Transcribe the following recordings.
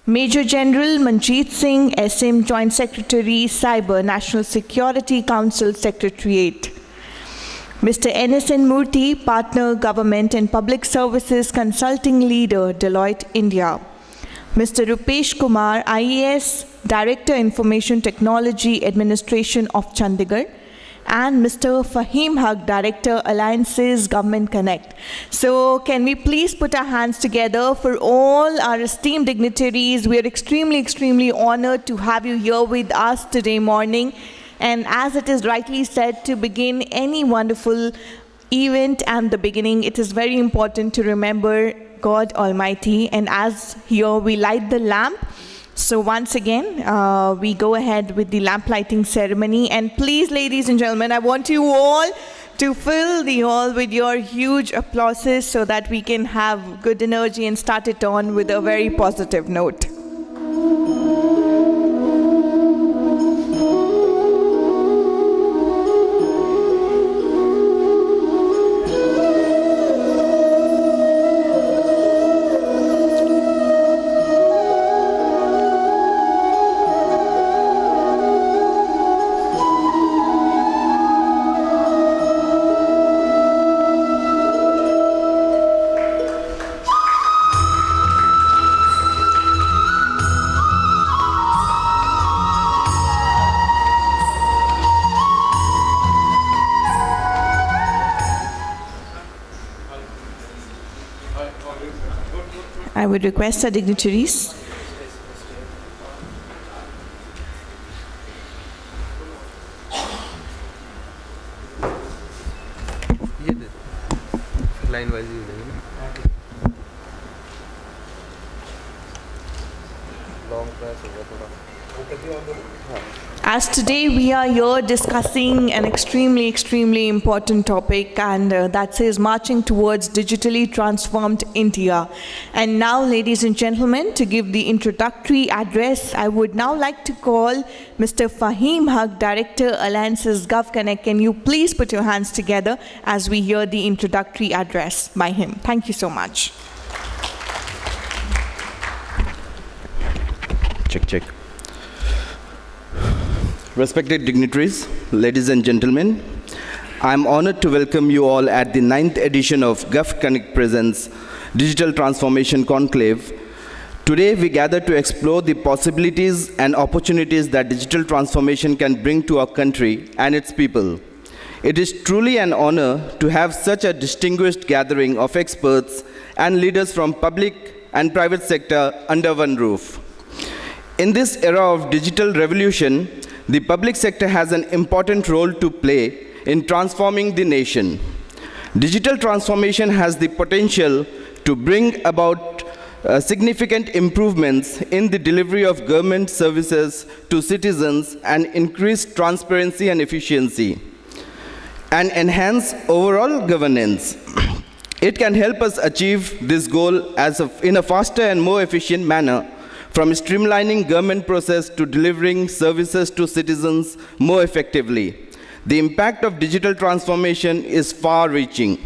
Major General Manjeet Singh, SM Joint Secretary, Cyber, National Security Council Secretariat. Mr. NSN Murty, Partner, Government and Public Services Consulting Leader, Deloitte, India. Mr. Rupesh Kumar, IAS, Director, Information Technology Administration of Chandigarh. And Mr. Fahim, Director, Alliances, GovConnect. So can we please put our hands together for all our esteemed dignitaries. We are extremely honored to have you here with us today morning. And as it is rightly said, to begin any wonderful event and the beginning, it is very important to remember God Almighty. And as here we light the lamp, so once again, we go ahead with the lamp lighting ceremony. And please, ladies and gentlemen, I want you all to fill the hall with your huge applauses so that we can have good energy and start it on with a very positive note. I would request our dignitaries. Line wise. Long press As today we are here discussing an extremely important topic, and that says marching towards digitally transformed India. And now, ladies and gentlemen, to give the introductory address, I would now like to call Mr. Fahim, Director, Alliances, GovConnect. Can you please put your hands together as we hear the introductory address by him? Thank you so much. Check. Respected dignitaries, ladies and gentlemen, I am honored to welcome you all at the 9th edition of GovConnect Presents Digital Transformation Conclave. Today we gather to explore the possibilities and opportunities that digital transformation can bring to our country and its people. It is truly an honor to have such a distinguished gathering of experts and leaders from public and private sector under one roof. In this era of digital revolution, the public sector has an important role to play in transforming the nation. Digital transformation has the potential to bring about significant improvements in the delivery of government services to citizens and increase transparency and efficiency, and enhance overall governance. It can help us achieve this goal in a faster and more efficient manner, from streamlining government process to delivering services to citizens more effectively. The impact of digital transformation is far-reaching.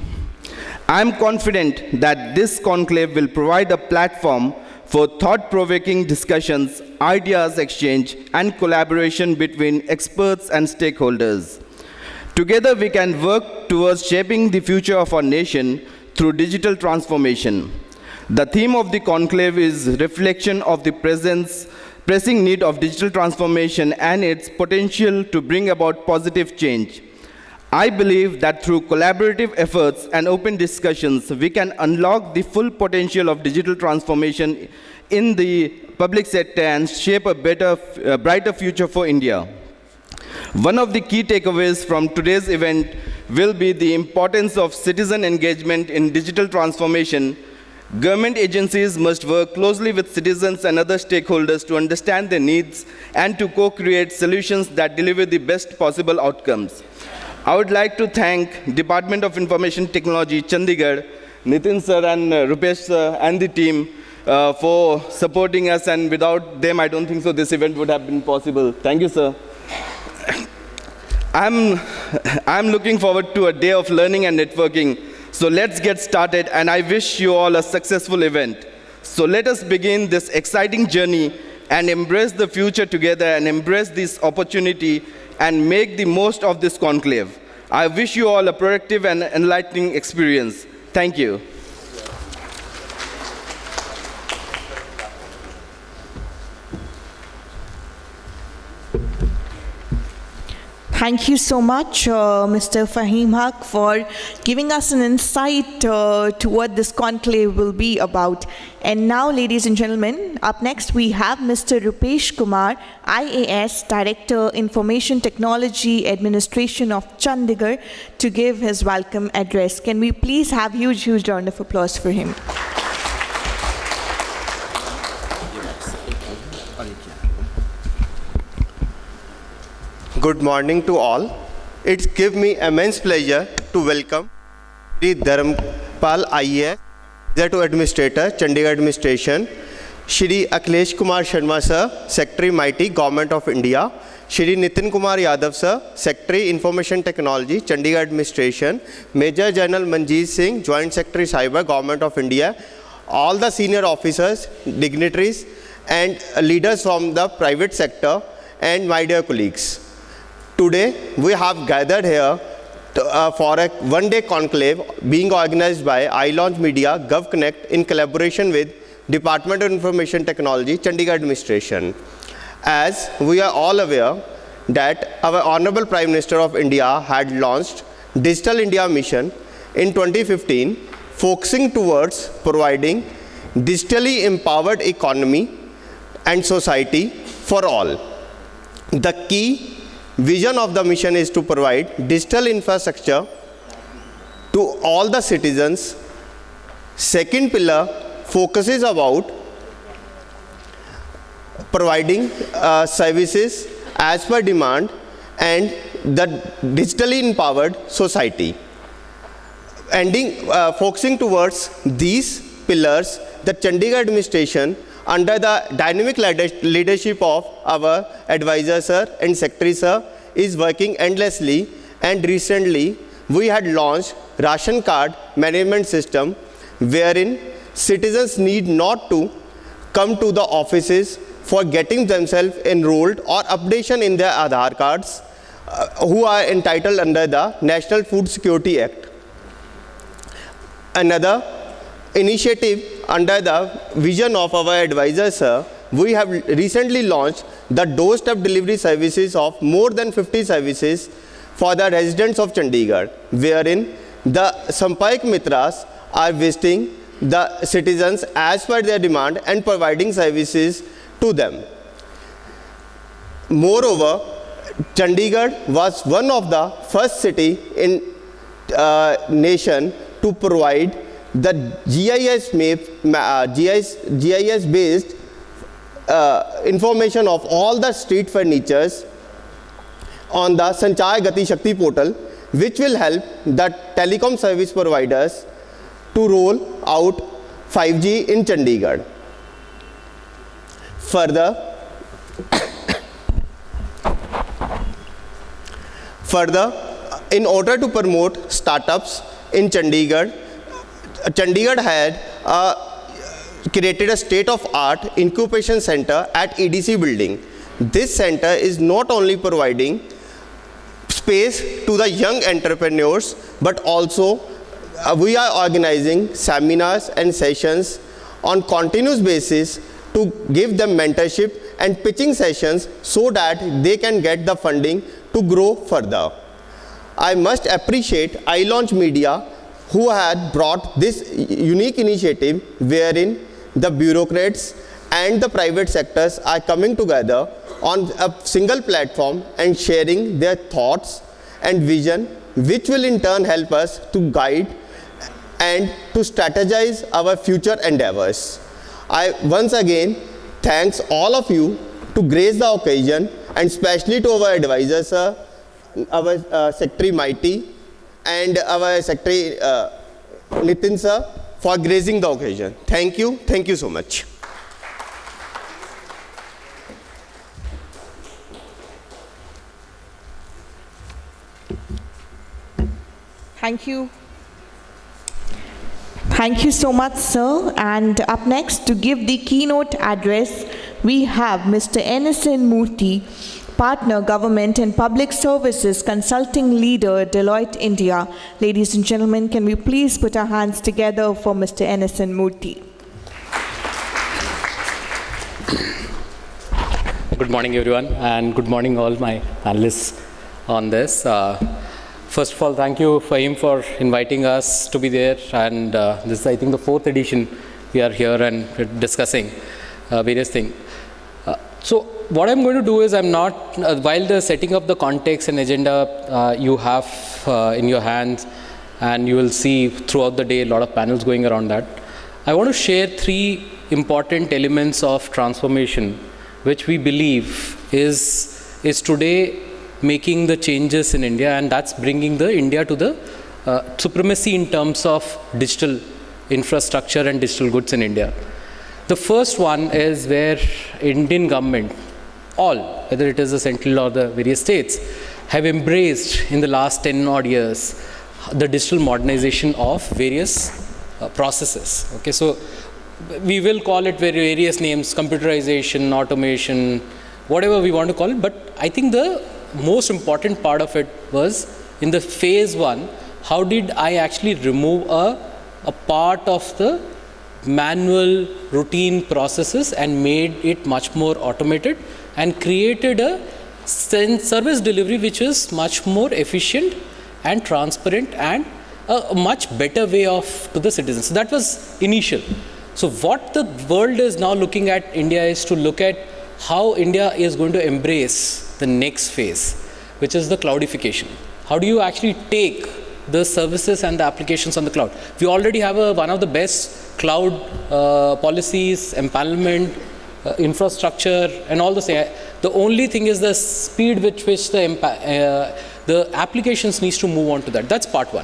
I am confident that this conclave will provide a platform for thought-provoking discussions, ideas exchange, and collaboration between experts and stakeholders. Together we can work towards shaping the future of our nation through digital transformation. The theme of the conclave is reflection of the pressing need of digital transformation and its potential to bring about positive change. I believe that through collaborative efforts and open discussions, we can unlock the full potential of digital transformation in the public sector and shape a brighter future for India. One of the key takeaways from today's event will be the importance of citizen engagement in digital transformation. Government agencies must work closely with citizens and other stakeholders to understand their needs and to co-create solutions that deliver the best possible outcomes. I would like to thank Department of Information Technology, Chandigarh, Nitin sir and Rupesh sir and the team for supporting us, and without them, I don't think so this event would have been possible. Thank you, sir. I'm looking forward to a day of learning and networking. So let's get started, and I wish you all a successful event. So let us begin this exciting journey and embrace the future together and embrace this opportunity and make the most of this conclave. I wish you all a productive and enlightening experience. Thank you. Thank you so much, Mr. Fahim Haq, for giving us an insight to what this conclave will be about. And now, ladies and gentlemen, up next we have Mr. Rupesh Kumar, IAS, Director, Information Technology Administration of Chandigarh, to give his welcome address. Can we please have a huge round of applause for him? Good morning to all. It's give me immense pleasure to welcome Shri Dharam IAS, to Administrator, Chandigarh Administration, Shri Alkesh Kumar Sharma Sir, Secretary Mighty, Government of India, Shri Nitin Kumar Yadav Sir, Secretary Information Technology, Chandigarh Administration, Major General Manjeet Singh, Joint Secretary Cyber, Government of India, all the senior officers, dignitaries, and leaders from the private sector, and my dear colleagues. Today, we have gathered here for a one-day conclave being organized by iLaunch Media, GovConnect in collaboration with Department of Information Technology, Chandigarh Administration. As we are all aware that our Honorable Prime Minister of India had launched Digital India Mission in 2015, focusing towards providing digitally empowered economy and society for all. The key vision of the mission is to provide digital infrastructure to all the citizens. Second pillar focuses about providing services as per demand and the digitally empowered society. Focusing towards these pillars, the Chandigarh administration, under the dynamic leadership of our advisor sir and secretary sir, is working endlessly, and recently we had launched ration card management system wherein citizens need not to come to the offices for getting themselves enrolled or updation in their Aadhaar cards who are entitled under the National Food Security Act. Another initiative under the vision of our advisor sir, we have recently launched the doorstep delivery services of more than 50 services for the residents of Chandigarh, wherein the Sampark Mitras are visiting the citizens as per their demand and providing services to them. Moreover, Chandigarh was one of the first city in nation to provide the GIS based information of all the street furnitures on the Sanchar Gati Shakti portal, which will help the telecom service providers to roll out 5G in Chandigarh. Further, in order to promote startups in Chandigarh, Chandigarh had created a state-of-art incubation center at EDC building. This center is not only providing space to the young entrepreneurs, but also we are organizing seminars and sessions on continuous basis to give them mentorship and pitching sessions so that they can get the funding to grow further. I must appreciate iLaunch Media, who had brought this unique initiative wherein the bureaucrats and the private sectors are coming together on a single platform and sharing their thoughts and vision, which will in turn help us to guide and to strategize our future endeavors. I once again thanks all of you to grace the occasion, and especially to our advisors, our Secretary Mighty and our Secretary Nitin sir for gracing the occasion. Thank you so much. Thank you so much, sir. And up next, to give the keynote address, we have Mr. Murty, Partner, Government and Public Services Consulting Leader, Deloitte, India. Ladies and gentlemen, can we please put our hands together for Mr. Murty? Good morning, everyone, and good morning, all my panelists on this. First of all, thank you, Fahim, for inviting us to be there. And this is, I think, the 4th edition we are here and we're discussing various things. So what I'm going to do is I'm not, while the setting up the context and agenda you have in your hands, and you will see throughout the day a lot of panels going around that, I want to share 3 important elements of transformation which we believe is today making the changes in India, and that's bringing the India to the supremacy in terms of digital infrastructure and digital goods in India. The first one is where Indian government, all, whether it is the central or the various states, have embraced in the last 10 odd years the digital modernization of various processes. Okay, so we will call it various names, computerization, automation, whatever we want to call it, but I think the most important part of it was in the phase 1, how did I actually remove a part of the manual routine processes and made it much more automated and created a service delivery which is much more efficient and transparent and a much better way of to the citizens. So that was initial. So what the world is now looking at India is to look at how India is going to embrace the next phase, which is the cloudification. How do you actually take the services and the applications on the cloud? We already have one of the best cloud policies, empanelment, infrastructure, and all the same. The only thing is the speed with which the applications needs to move on to that. That's part 1.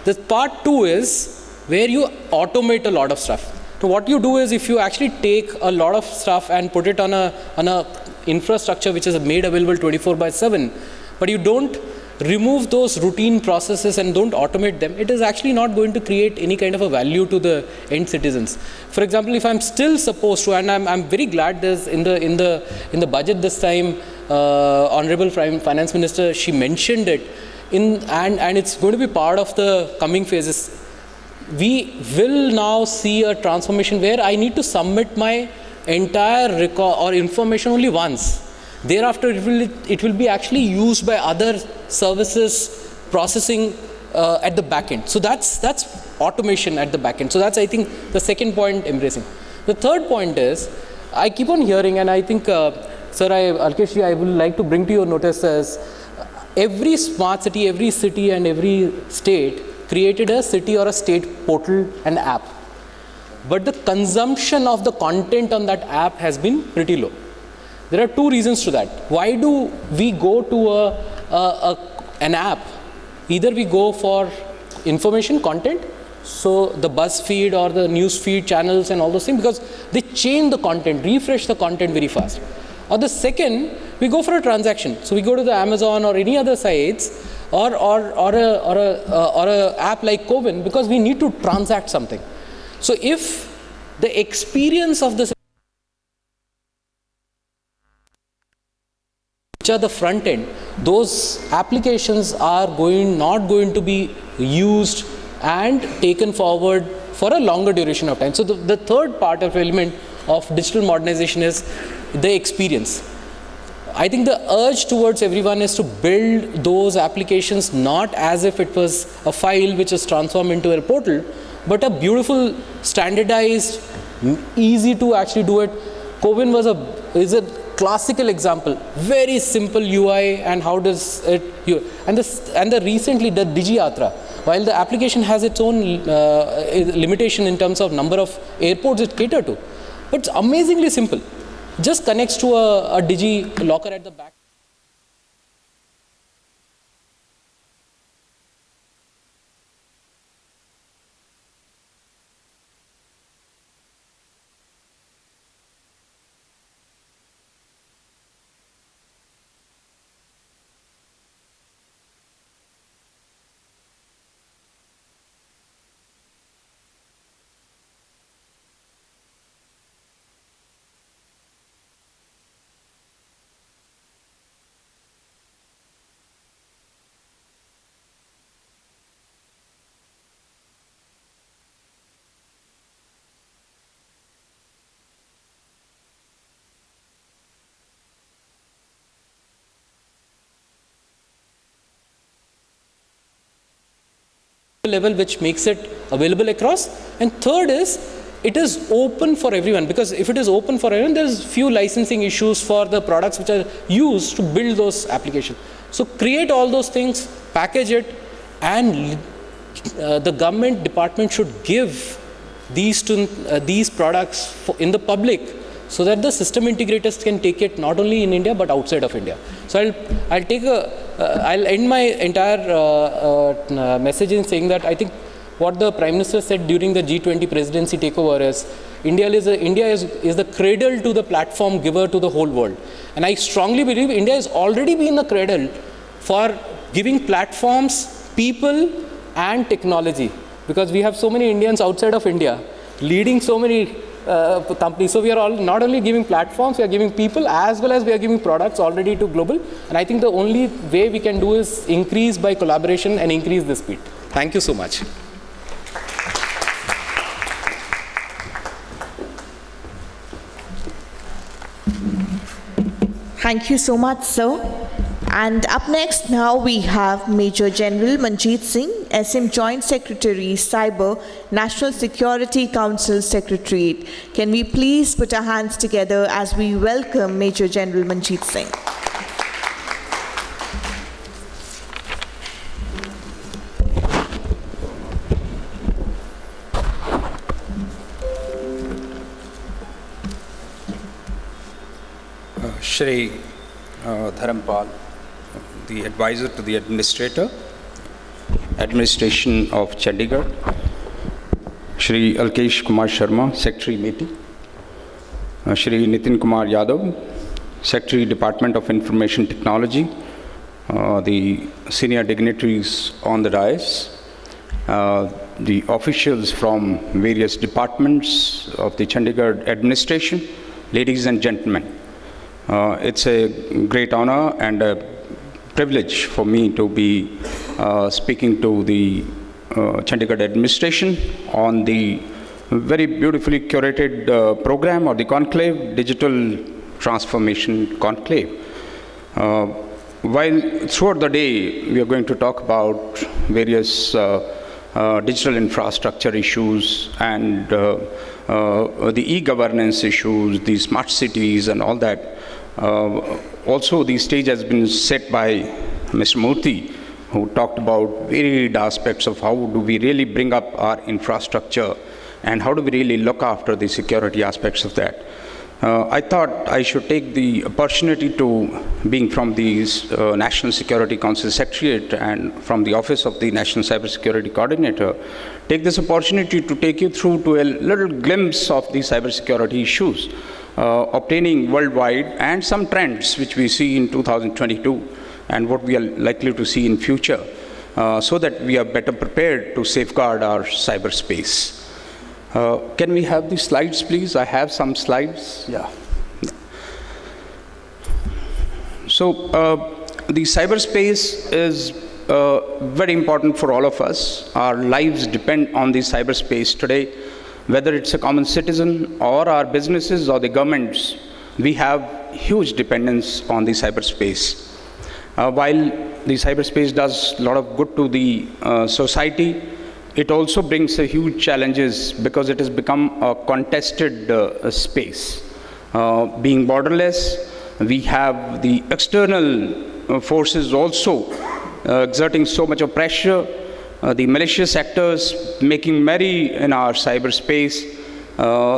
The part 2 is where you automate a lot of stuff. So what you do is, if you actually take a lot of stuff and put it on a infrastructure which is made available 24/7, but you don't remove those routine processes and don't automate them, it is actually not going to create any kind of a value to the end citizens. For example, if I'm still supposed to, and I'm very glad there's in the budget this time, Honorable Finance Minister, she mentioned it, and it's going to be part of the coming phases. We will now see a transformation where I need to submit my entire record or information only once. Thereafter, it will be actually used by other services processing at the back end. So that's automation at the back end. So that's, I think, the second point embracing. The third point is, I keep on hearing, and I think, Sir, Alkesh, I would like to bring to your notice as every smart city, every city and every state created a city or a state portal and app. But the consumption of the content on that app has been pretty low. There are 2 reasons to that. Why do we go to an app? Either we go for information, content, so the BuzzFeed or the newsfeed channels and all those things, because they change the content, refresh the content very fast. Or the second, we go for a transaction. So we go to the Amazon or any other sites, or a app like Covin, because we need to transact something. So if the experience of this, which are the front end, those applications are not going to be used and taken forward for a longer duration of time. So the third part of element of digital modernization is the experience. I think the urge towards everyone is to build those applications not as if it was a file which is transformed into a portal, but a beautiful, standardized, easy to actually do it. Covin is a classical example. Very simple UI, and how does it? Recently the DigiYatra, while the application has its own limitation in terms of number of airports it cater to, but it's amazingly simple. Just connects to a Digi locker at the back. level which makes it available across. And third is, it is open for everyone, because if it is open for everyone, there's few licensing issues for the products which are used to build those applications. So create all those things, package it, and the government department should give these to these products in the public, so that the system integrators can take it not only in India but outside of India. So I'll end my entire message in saying that I think what the Prime Minister said during the G20 presidency takeover is, India is the cradle to the platform giver to the whole world. And I strongly believe India has already been the cradle for giving platforms, people and technology, because we have so many Indians outside of India leading so many companies. So we are all not only giving platforms, we are giving people, as well as we are giving products already to global. And I think the only way we can do is increase by collaboration and increase the speed. Thank you so much. Thank you so much, sir. And up next now we have Major General Manjeet Singh, SM Joint Secretary, Cyber, National Security Council Secretariat. Can we please put our hands together as we welcome Major General Manjeet Singh. Shri Dharam, the advisor to the administration of Chandigarh, Shri Alkesh Kumar Sharma, Secretary Murty, Shri Nitin Kumar Yadav, Secretary Department of Information Technology, the senior dignitaries on the dais, the officials from various departments of the Chandigarh administration, ladies and gentlemen. It's a great honor and a privilege for me to be speaking to the Chandigarh administration on the very beautifully curated program or the conclave, Digital Transformation Conclave. While throughout the day we are going to talk about various digital infrastructure issues and the e-governance issues, the smart cities and all that. Also, the stage has been set by Mr. Murty, who talked about varied aspects of how do we really bring up our infrastructure and how do we really look after the security aspects of that. I thought I should take the opportunity to, being from the National Security Council Secretariat and from the Office of the National Cybersecurity Coordinator, take this opportunity to take you through to a little glimpse of the cybersecurity issues obtaining worldwide and some trends which we see in 2022 and what we are likely to see in future, so that we are better prepared to safeguard our cyberspace. Can we have the slides, please? I have some slides. Yeah. So the cyberspace is very important for all of us. Our lives depend on the cyberspace today. Whether it's a common citizen or our businesses or the governments, we have huge dependence on the cyberspace. While the cyberspace does a lot of good to the society, it also brings huge challenges because it has become a contested space. Being borderless, we have the external forces also exerting so much of pressure, the malicious actors making merry in our cyberspace,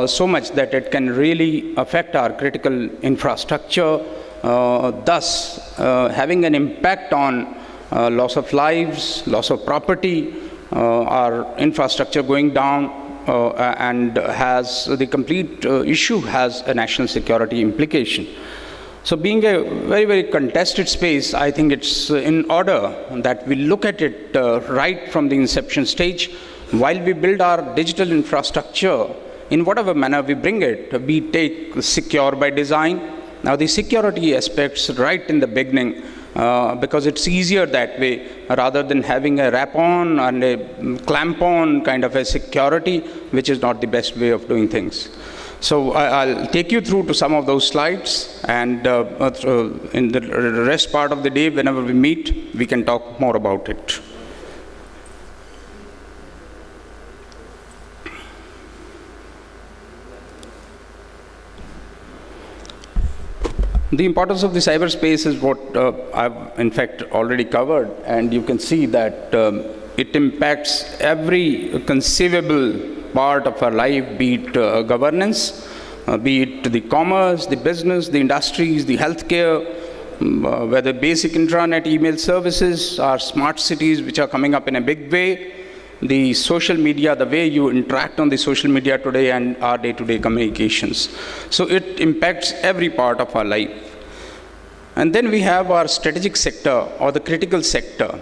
so much that it can really affect our critical infrastructure, thus having an impact on loss of lives, loss of property, our infrastructure going down, and has the complete issue has a national security implication. So being a very, very contested space, I think it's in order that we look at it right from the inception stage while we build our digital infrastructure in whatever manner we bring it. We take secure by design. Now the security aspects right in the beginning, because it's easier that way rather than having a wrap-on and a clamp-on kind of a security, which is not the best way of doing things. So I'll take you through to some of those slides, and in the rest part of the day, whenever we meet, we can talk more about it. The importance of the cyberspace is what I've in fact already covered, and you can see that it impacts every conceivable part of our life, be it governance, be it the commerce, the business, the industries, the healthcare, whether basic intranet email services, our smart cities which are coming up in a big way, the social media, the way you interact on the social media today, and our day-to-day communications. So it impacts every part of our life. And then we have our strategic sector or the critical sector.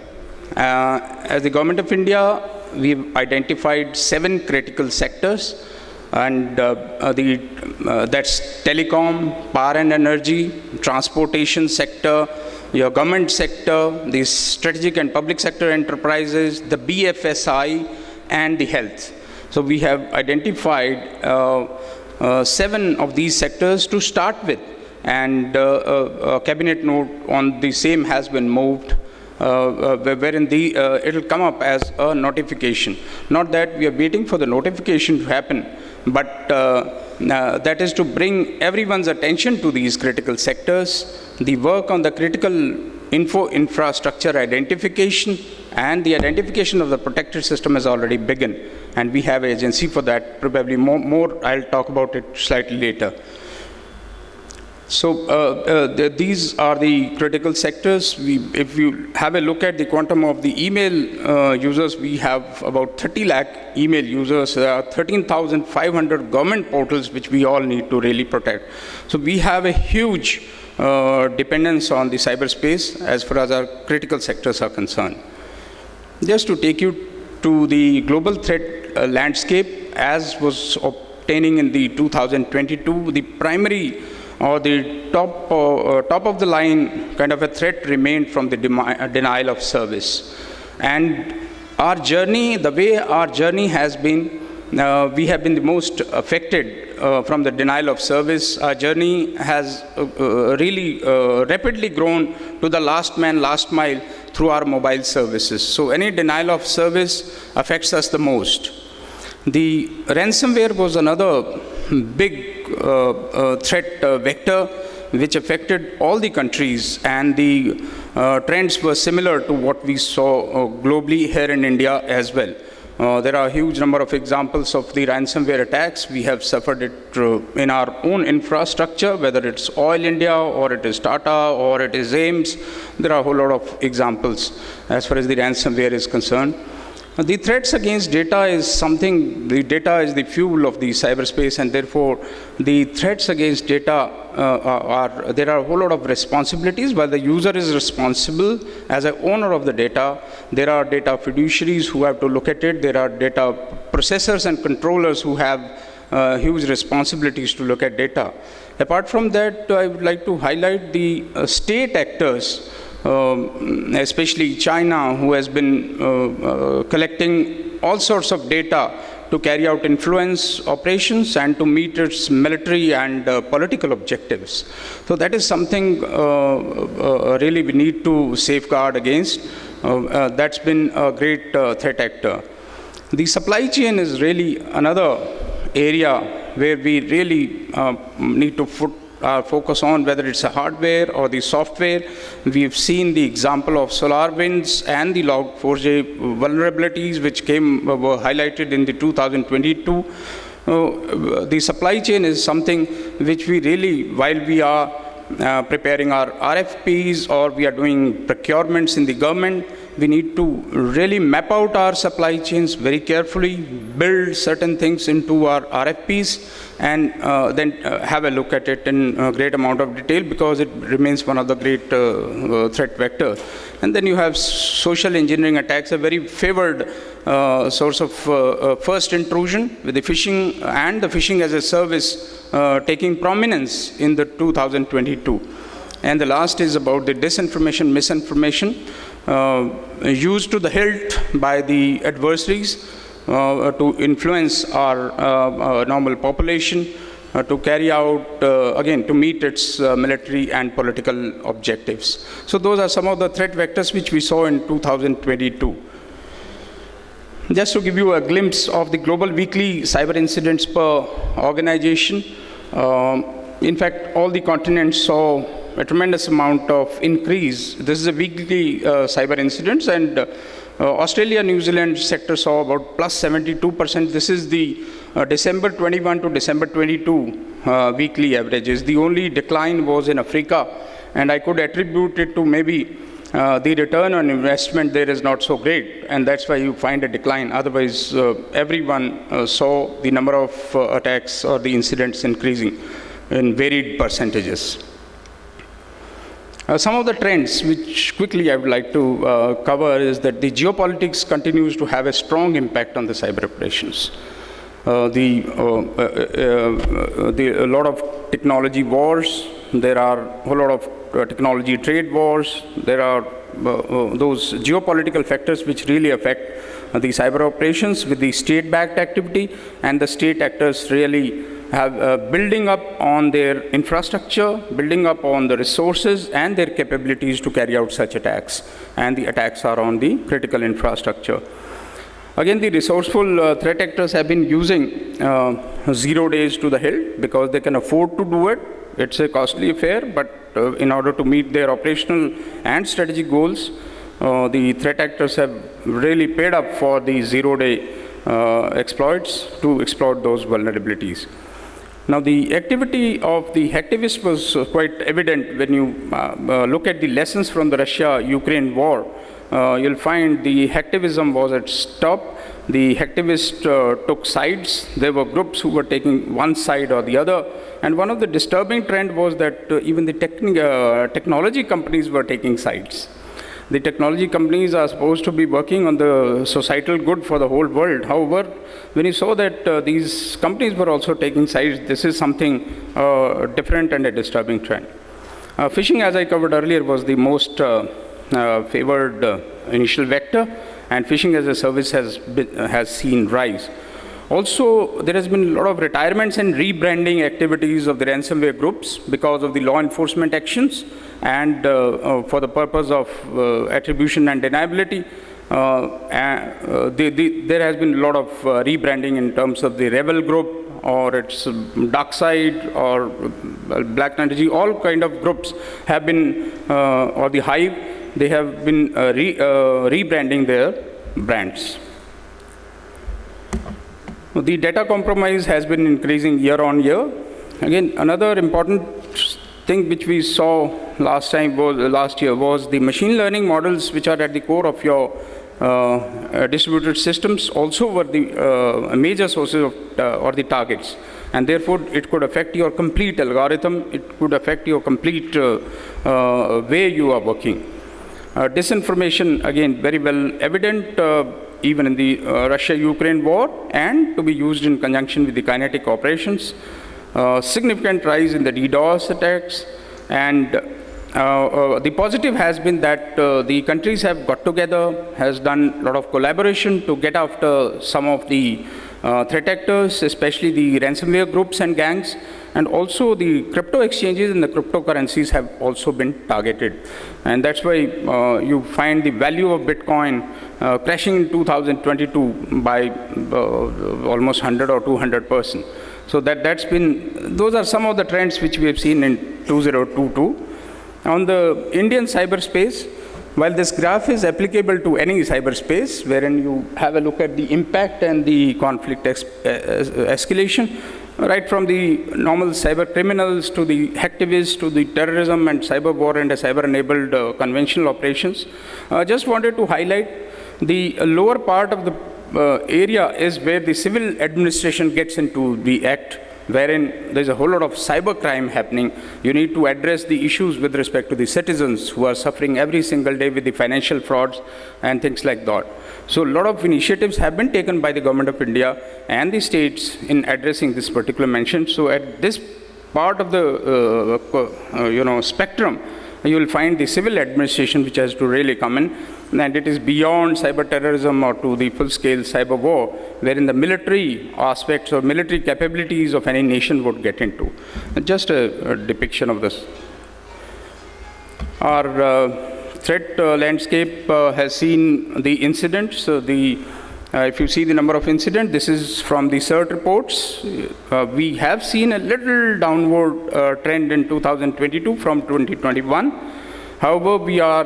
As the Government of India, we've identified 7 critical sectors, and that's telecom, power and energy, transportation sector, your government sector, the strategic and public sector enterprises, the BFSI, and the health. So we have identified 7 of these sectors to start with, and a cabinet note on the same has been moved, wherein it will come up as a notification. Not that we are waiting for the notification to happen, but that is to bring everyone's attention to these critical sectors. The work on the critical infrastructure identification and the identification of the protected system has already begun, and we have an agency for that. Probably more I'll talk about it slightly later. So these are the critical sectors. If you have a look at the quantum of the email users, we have about 30 lakh email users. There are 13,500 government portals which we all need to really protect. So we have a huge dependence on the cyberspace as far as our critical sectors are concerned. Just to take you to the global threat landscape as was obtaining in the 2022, the primary or the top of the line kind of a threat remained from the denial of service. And our journey, the way our journey has been, we have been the most affected from the denial of service. Our journey has really rapidly grown to the last man, last mile through our mobile services. So any denial of service affects us the most. The ransomware was another big threat vector which affected all the countries, and the trends were similar to what we saw globally here in India as well. There are a huge number of examples of the ransomware attacks. We have suffered it in our own infrastructure, whether it's Oil India or it is Tata or it is AIMS. There are a whole lot of examples as far as the ransomware is concerned. The threats against data is something, the data is the fuel of the cyberspace, and therefore the threats against data there are a whole lot of responsibilities. While the user is responsible as an owner of the data, there are data fiduciaries who have to look at it. There are data processors and controllers who have huge responsibilities to look at data. Apart from that, I would like to highlight the state actors, especially China, who has been collecting all sorts of data to carry out influence operations and to meet its military and political objectives. So that is something really we need to safeguard against. That's been a great threat actor. The supply chain is really another area where we really need to put our focus on, whether it's the hardware or the software. We've seen the example of SolarWinds and the Log4j vulnerabilities which were highlighted in the 2022. The supply chain is something which we really, while we are preparing our RFPs or we are doing procurements in the government, we need to really map out our supply chains very carefully, build certain things into our RFPs, and then have a look at it in a great amount of detail, because it remains one of the great threat vectors. And then you have social engineering attacks, a very favored source of first intrusion, with the phishing and the phishing as a service taking prominence in the 2022. And the last is about the disinformation, misinformation, used to the hilt by the adversaries to influence our normal population, to carry out, again, to meet its military and political objectives. So those are some of the threat vectors which we saw in 2022. Just to give you a glimpse of the global weekly cyber incidents per organization, in fact, all the continents saw a tremendous amount of increase. This is a weekly cyber incidents, and Australia, New Zealand sector saw about plus 72%. This is the December 21 to December 22 weekly averages. The only decline was in Africa, and I could attribute it to maybe the return on investment there is not so great, and that's why you find a decline. Otherwise, everyone saw the number of attacks or the incidents increasing in varied percentages. Some of the trends which quickly I would like to cover is that the geopolitics continues to have a strong impact on the cyber operations. A lot of technology wars, there are a whole lot of technology trade wars, there are those geopolitical factors which really affect the cyber operations with the state-backed activity, and the state actors really have building up on their infrastructure, building up on the resources and their capabilities to carry out such attacks, and the attacks are on the critical infrastructure. Again, the resourceful threat actors have been using 0 days to the hilt because they can afford to do it. It's a costly affair, but in order to meet their operational and strategic goals, the threat actors have really paid up for the 0-day exploits to exploit those vulnerabilities. Now, the activity of the hacktivists was quite evident when you look at the lessons from the Russia-Ukraine war. You'll find the hacktivism was at top. The hacktivists took sides. There were groups who were taking one side or the other. And one of the disturbing trend was that even the technology companies were taking sides. The technology companies are supposed to be working on the societal good for the whole world. However, when you saw that these companies were also taking sides, this is something different and a disturbing trend. Phishing, as I covered earlier, was the most favored initial vector, and phishing as a service has seen rise. Also, there has been a lot of retirements and rebranding activities of the ransomware groups because of the law enforcement actions and for the purpose of attribution and deniability. There has been a lot of rebranding in terms of the rebel group or its dark side or black energy. All kind of groups have been, or the hive, they have been rebranding their brands. The data compromise has been increasing year on year. Again, another important thing which we saw last year was the machine learning models which are at the core of your distributed systems also were the major sources of or the targets, and therefore it could affect your complete algorithm, it could affect your complete way you are working. Disinformation, again, very well evident even in the Russia-Ukraine war, and to be used in conjunction with the kinetic operations. Significant rise in the DDoS attacks, and the positive has been that the countries have got together, has done a lot of collaboration to get after some of the threat actors, especially the ransomware groups and gangs, and also the crypto exchanges and the cryptocurrencies have also been targeted. And that's why you find the value of Bitcoin crashing in 2022 by almost 100 or 200%. So those are some of the trends which we have seen in 2022. On the Indian cyberspace, while this graph is applicable to any cyberspace, wherein you have a look at the impact and the conflict escalation, right from the normal cyber criminals to the hacktivists to the terrorism and cyber war and cyber-enabled conventional operations, just wanted to highlight the lower part of the area is where the civil administration gets into the act, wherein there's a whole lot of cyber crime happening. You need to address the issues with respect to the citizens who are suffering every single day with the financial frauds and things like that. So a lot of initiatives have been taken by the Government of India and the states in addressing this particular mention. So at this part of the spectrum, you will find the civil administration which has to really come in, and it is beyond cyber terrorism or to the full-scale cyber war, wherein the military aspects or military capabilities of any nation would get into. Just a depiction of this. Our threat landscape has seen the incidents. The If you see the number of incidents, this is from the CERT reports. We have seen a little downward trend in 2022 from 2021. However, we are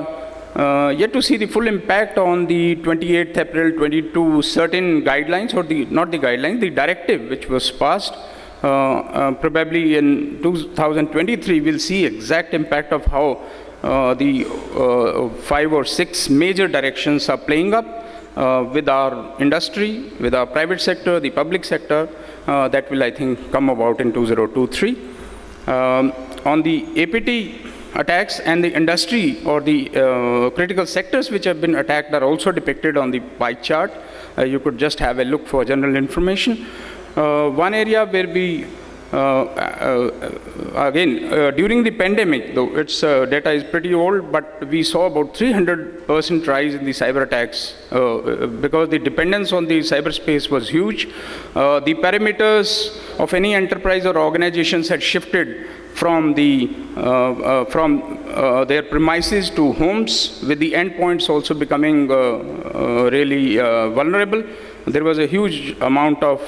yet to see the full impact on the 28th April 22 certain guidelines, or not the guidelines, the directive which was passed. Probably in 2023, we'll see exact impact of how the 5 or 6 major directions are playing up with our industry, with our private sector, the public sector. That will, I think, come about in 2023. On the APT attacks, and the industry or the critical sectors which have been attacked are also depicted on the pie chart. You could just have a look for general information. One area where we, during the pandemic, though its data is pretty old, but we saw about 300% rise in the cyber attacks because the dependence on the cyberspace was huge. The parameters of any enterprise or organizations had shifted from their premises to homes, with the endpoints also becoming really vulnerable. There was a huge amount of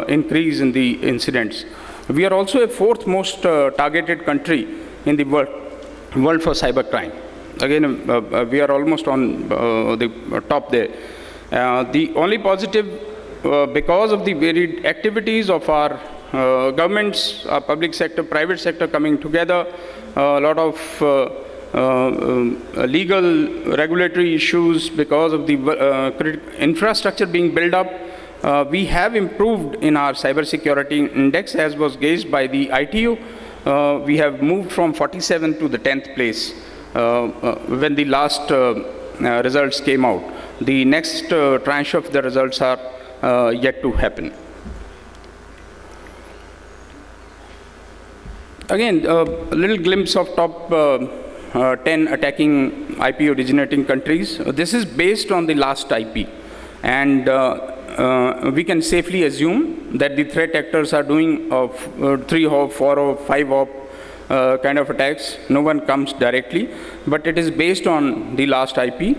increase in the incidents. We are also a 4th most targeted country in the world for cybercrime. Again, we are almost on the top there. The only positive, because of the varied activities of our governments, our public sector, private sector coming together, a lot of legal, regulatory issues because of the infrastructure being built up. We have improved in our cybersecurity index, as was gauged by the ITU. We have moved from 47 to the 10th place when the last results came out. The next tranche of the results are yet to happen. Again, a little glimpse of top 10 attacking IP originating countries. This is based on the last IP. And we can safely assume that the threat actors are doing 3-hop, 4-hop, 5-hop kind of attacks. No one comes directly, but it is based on the last IP.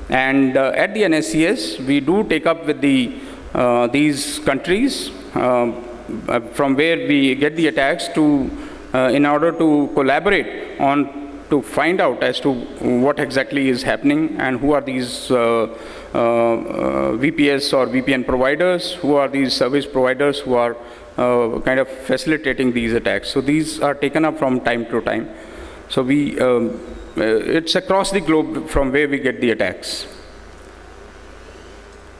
And at the NSCS, we do take up with these countries from where we get the attacks to in order to collaborate on to find out as to what exactly is happening and who are these VPS or VPN providers, who are these service providers who are kind of facilitating these attacks. So these are taken up from time to time. So it's across the globe from where we get the attacks.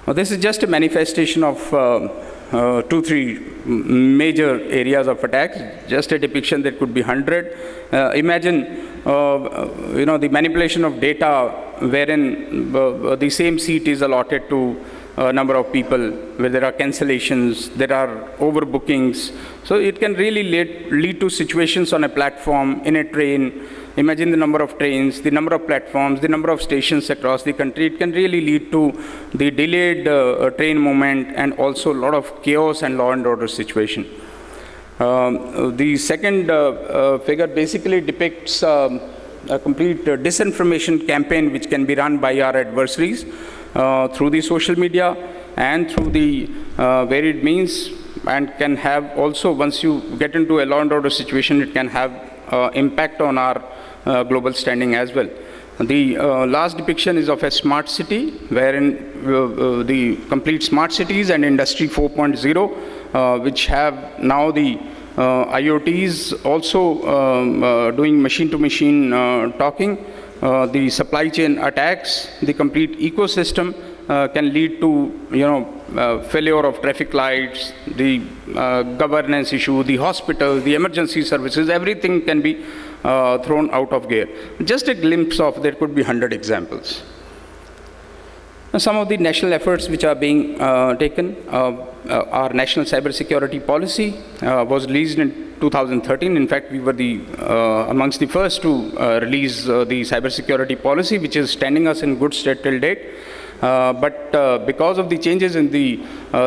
Now, this is just a manifestation of 2-3 major areas of attacks, just a depiction that could be 100. Imagine, the manipulation of data wherein the same seat is allotted to a number of people, where there are cancellations, there are overbookings. So it can really lead to situations on a platform, in a train. Imagine the number of trains, the number of platforms, the number of stations across the country. It can really lead to the delayed train movement and also a lot of chaos and law and order situation. The second figure basically depicts a complete disinformation campaign which can be run by our adversaries through the social media and through the varied means, and can have also, once you get into a law and order situation, it can have impact on our global standing as well. The last depiction is of a smart city, wherein the complete smart cities and Industry 4.0, which have now the IoTs also doing machine-to-machine talking. The supply chain attacks, the complete ecosystem can lead to, failure of traffic lights, the governance issue, the hospitals, the emergency services, everything can be thrown out of gear. Just a glimpse of, there could be 100 examples. Some of the national efforts which are being taken, our national cybersecurity policy was released in 2013. In fact, we were amongst the first to release the cybersecurity policy, which is standing us in good stead till date. But because of the changes in the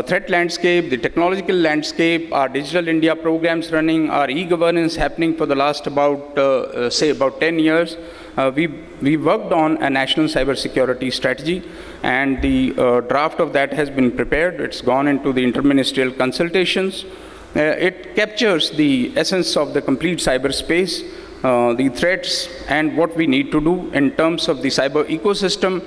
threat landscape, the technological landscape, our Digital India programs running, our e-governance happening for the last about 10 years, we worked on a national cybersecurity strategy, and the draft of that has been prepared. It's gone into the interministerial consultations. It captures the essence of the complete cyberspace, the threats, and what we need to do in terms of the cyber ecosystem,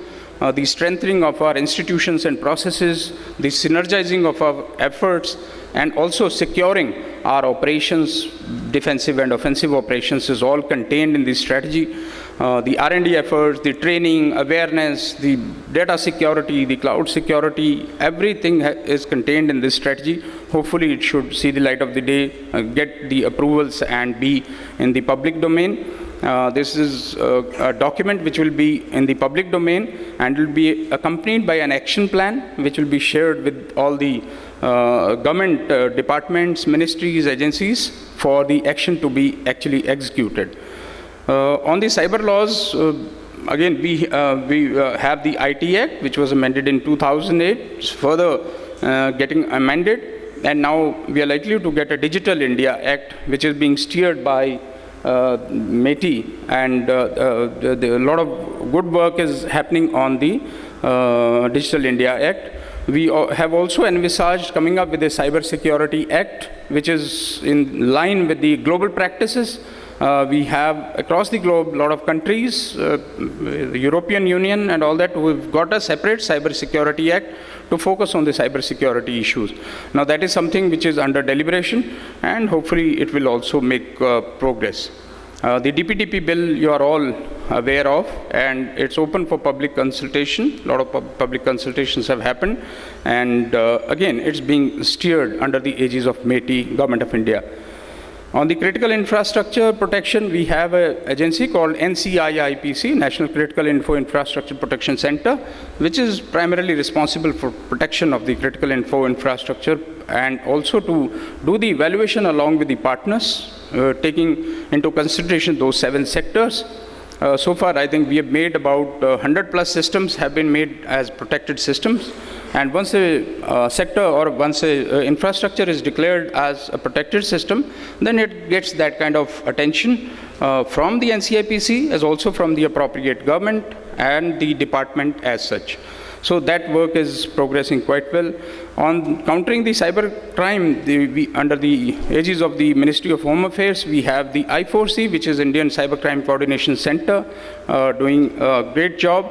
the strengthening of our institutions and processes, the synergizing of our efforts, and also securing our operations, defensive and offensive operations, is all contained in this strategy. The R&D efforts, the training, awareness, the data security, the cloud security, everything is contained in this strategy. Hopefully it should see the light of the day, get the approvals, and be in the public domain. This is a document which will be in the public domain and will be accompanied by an action plan which will be shared with all the government departments, ministries, agencies for the action to be actually executed. On the cyber laws, again, we have the IT Act, which was amended in 2008. It's further getting amended. And now we are likely to get a Digital India Act, which is being steered by Murty, and a lot of good work is happening on the Digital India Act. We have also envisaged coming up with a Cyber Security Act, which is in line with the global practices. We have across the globe a lot of countries, the European Union and all that, who have got a separate Cyber Security Act to focus on the cyber security issues. Now that is something which is under deliberation, and hopefully it will also make progress. The DPDP bill you are all aware of, and it's open for public consultation. A lot of public consultations have happened, and again, it's being steered under the aegis of Murty, Government of India. On the critical infrastructure protection, we have an agency called NCIIPC, National Critical Infrastructure Protection Center, which is primarily responsible for protection of the critical infrastructure, and also to do the evaluation along with the partners, taking into consideration those 7 sectors. So far, I think we have made about 100 plus systems have been made as protected systems. And once a sector or once a infrastructure is declared as a protected system, then it gets that kind of attention from the NCIPC as also from the appropriate government and the department as such. So that work is progressing quite well. On countering the cyber crime, under the aegis of the Ministry of Home Affairs, we have the I4C, which is Indian Cybercrime Coordination Center, doing a great job.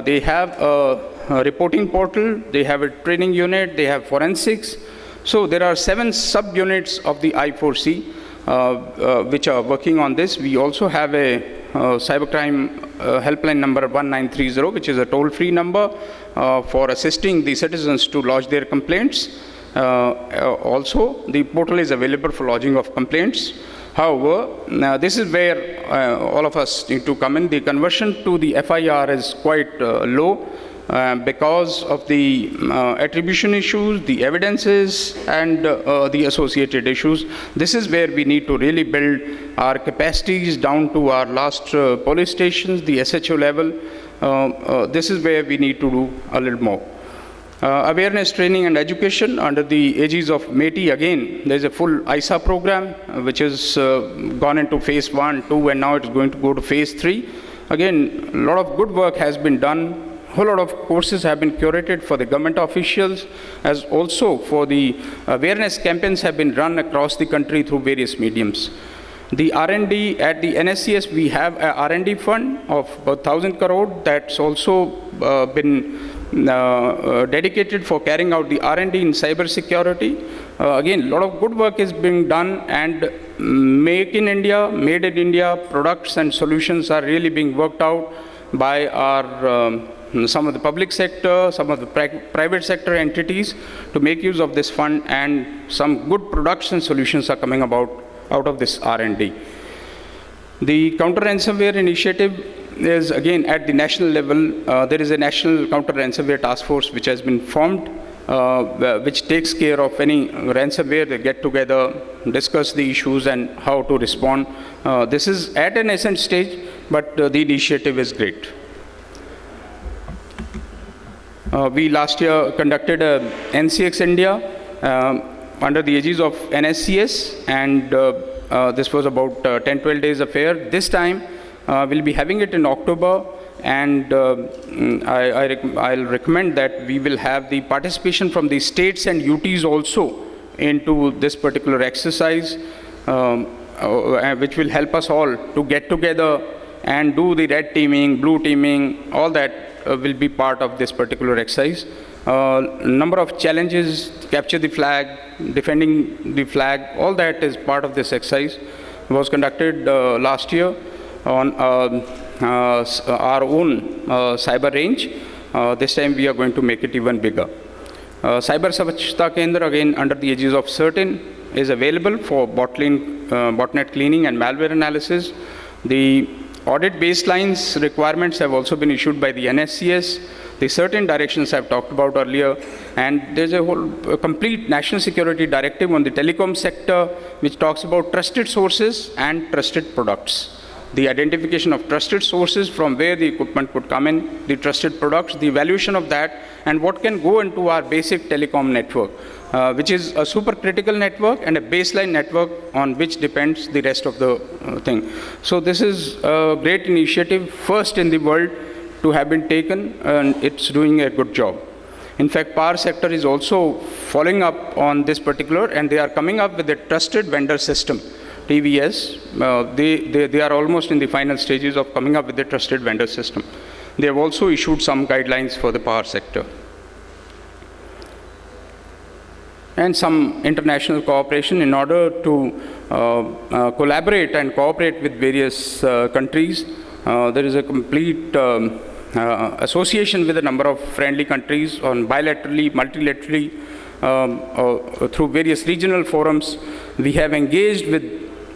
They have a reporting portal, they have a training unit, they have forensics. So there are 7 sub-units of the I4C which are working on this. We also have a cybercrime helpline number 1930, which is a toll-free number for assisting the citizens to lodge their complaints. Also, the portal is available for lodging of complaints. However, now this is where all of us need to come in. The conversion to the FIR is quite low. Because of the attribution issues, the evidences, and the associated issues. This is where we need to really build our capacities down to our last police stations, the SHO level. This is where we need to do a little more. Awareness training and education under the aegis of Murty. Again, there is a full ISA program which has gone into phase 1, 2, and now it's going to go to phase 3. Again, a lot of good work has been done. A whole lot of courses have been curated for the government officials, as also for the awareness campaigns have been run across the country through various mediums. The R&D at the NSCS, we have a R&D fund of about 1,000 crore that's also been dedicated for carrying out the R&D in cyber security. Again, a lot of good work is being done, and Make in India, Made in India products and solutions are really being worked out by our some of the public sector, some of the private sector entities to make use of this fund, and some good products and solutions are coming about out of this R&D. The counter-ransomware initiative is again at the national level. There is a national counter-ransomware task force which has been formed, which takes care of any ransomware. They get together, discuss the issues and how to respond. This is at an nascent stage, but the initiative is great. We last year conducted a NCX India under the aegis of NSCS, and this was about 10-12 days affair. This time We'll be having it in October, and I'll recommend that we will have the participation from the states and UTs also into this particular exercise, which will help us all to get together and do the red teaming, blue teaming, all that will be part of this particular exercise. Number of challenges, capture the flag, defending the flag, all that is part of this exercise. It was conducted last year on our own cyber range. This time we are going to make it even bigger. Cyber Swachhta Kendra, again under the aegis of CERTIN, is available for botnet cleaning and malware analysis. The audit baselines requirements have also been issued by the NSCS. The certain directions I've talked about earlier, and there's a complete national security directive on the telecom sector which talks about trusted sources and trusted products. The identification of trusted sources from where the equipment could come in, the trusted products, the evaluation of that, and what can go into our basic telecom network, which is a super critical network and a baseline network on which depends the rest of the thing. So this is a great initiative, first in the world to have been taken, and it's doing a good job. In fact, power sector is also following up on this particular, and they are coming up with a trusted vendor system. TVS, they are almost in the final stages of coming up with a trusted vendor system. They have also issued some guidelines for the power sector. And some international cooperation in order to collaborate and cooperate with various countries. There is a complete association with a number of friendly countries on bilaterally, multilaterally, through various regional forums. We have engaged with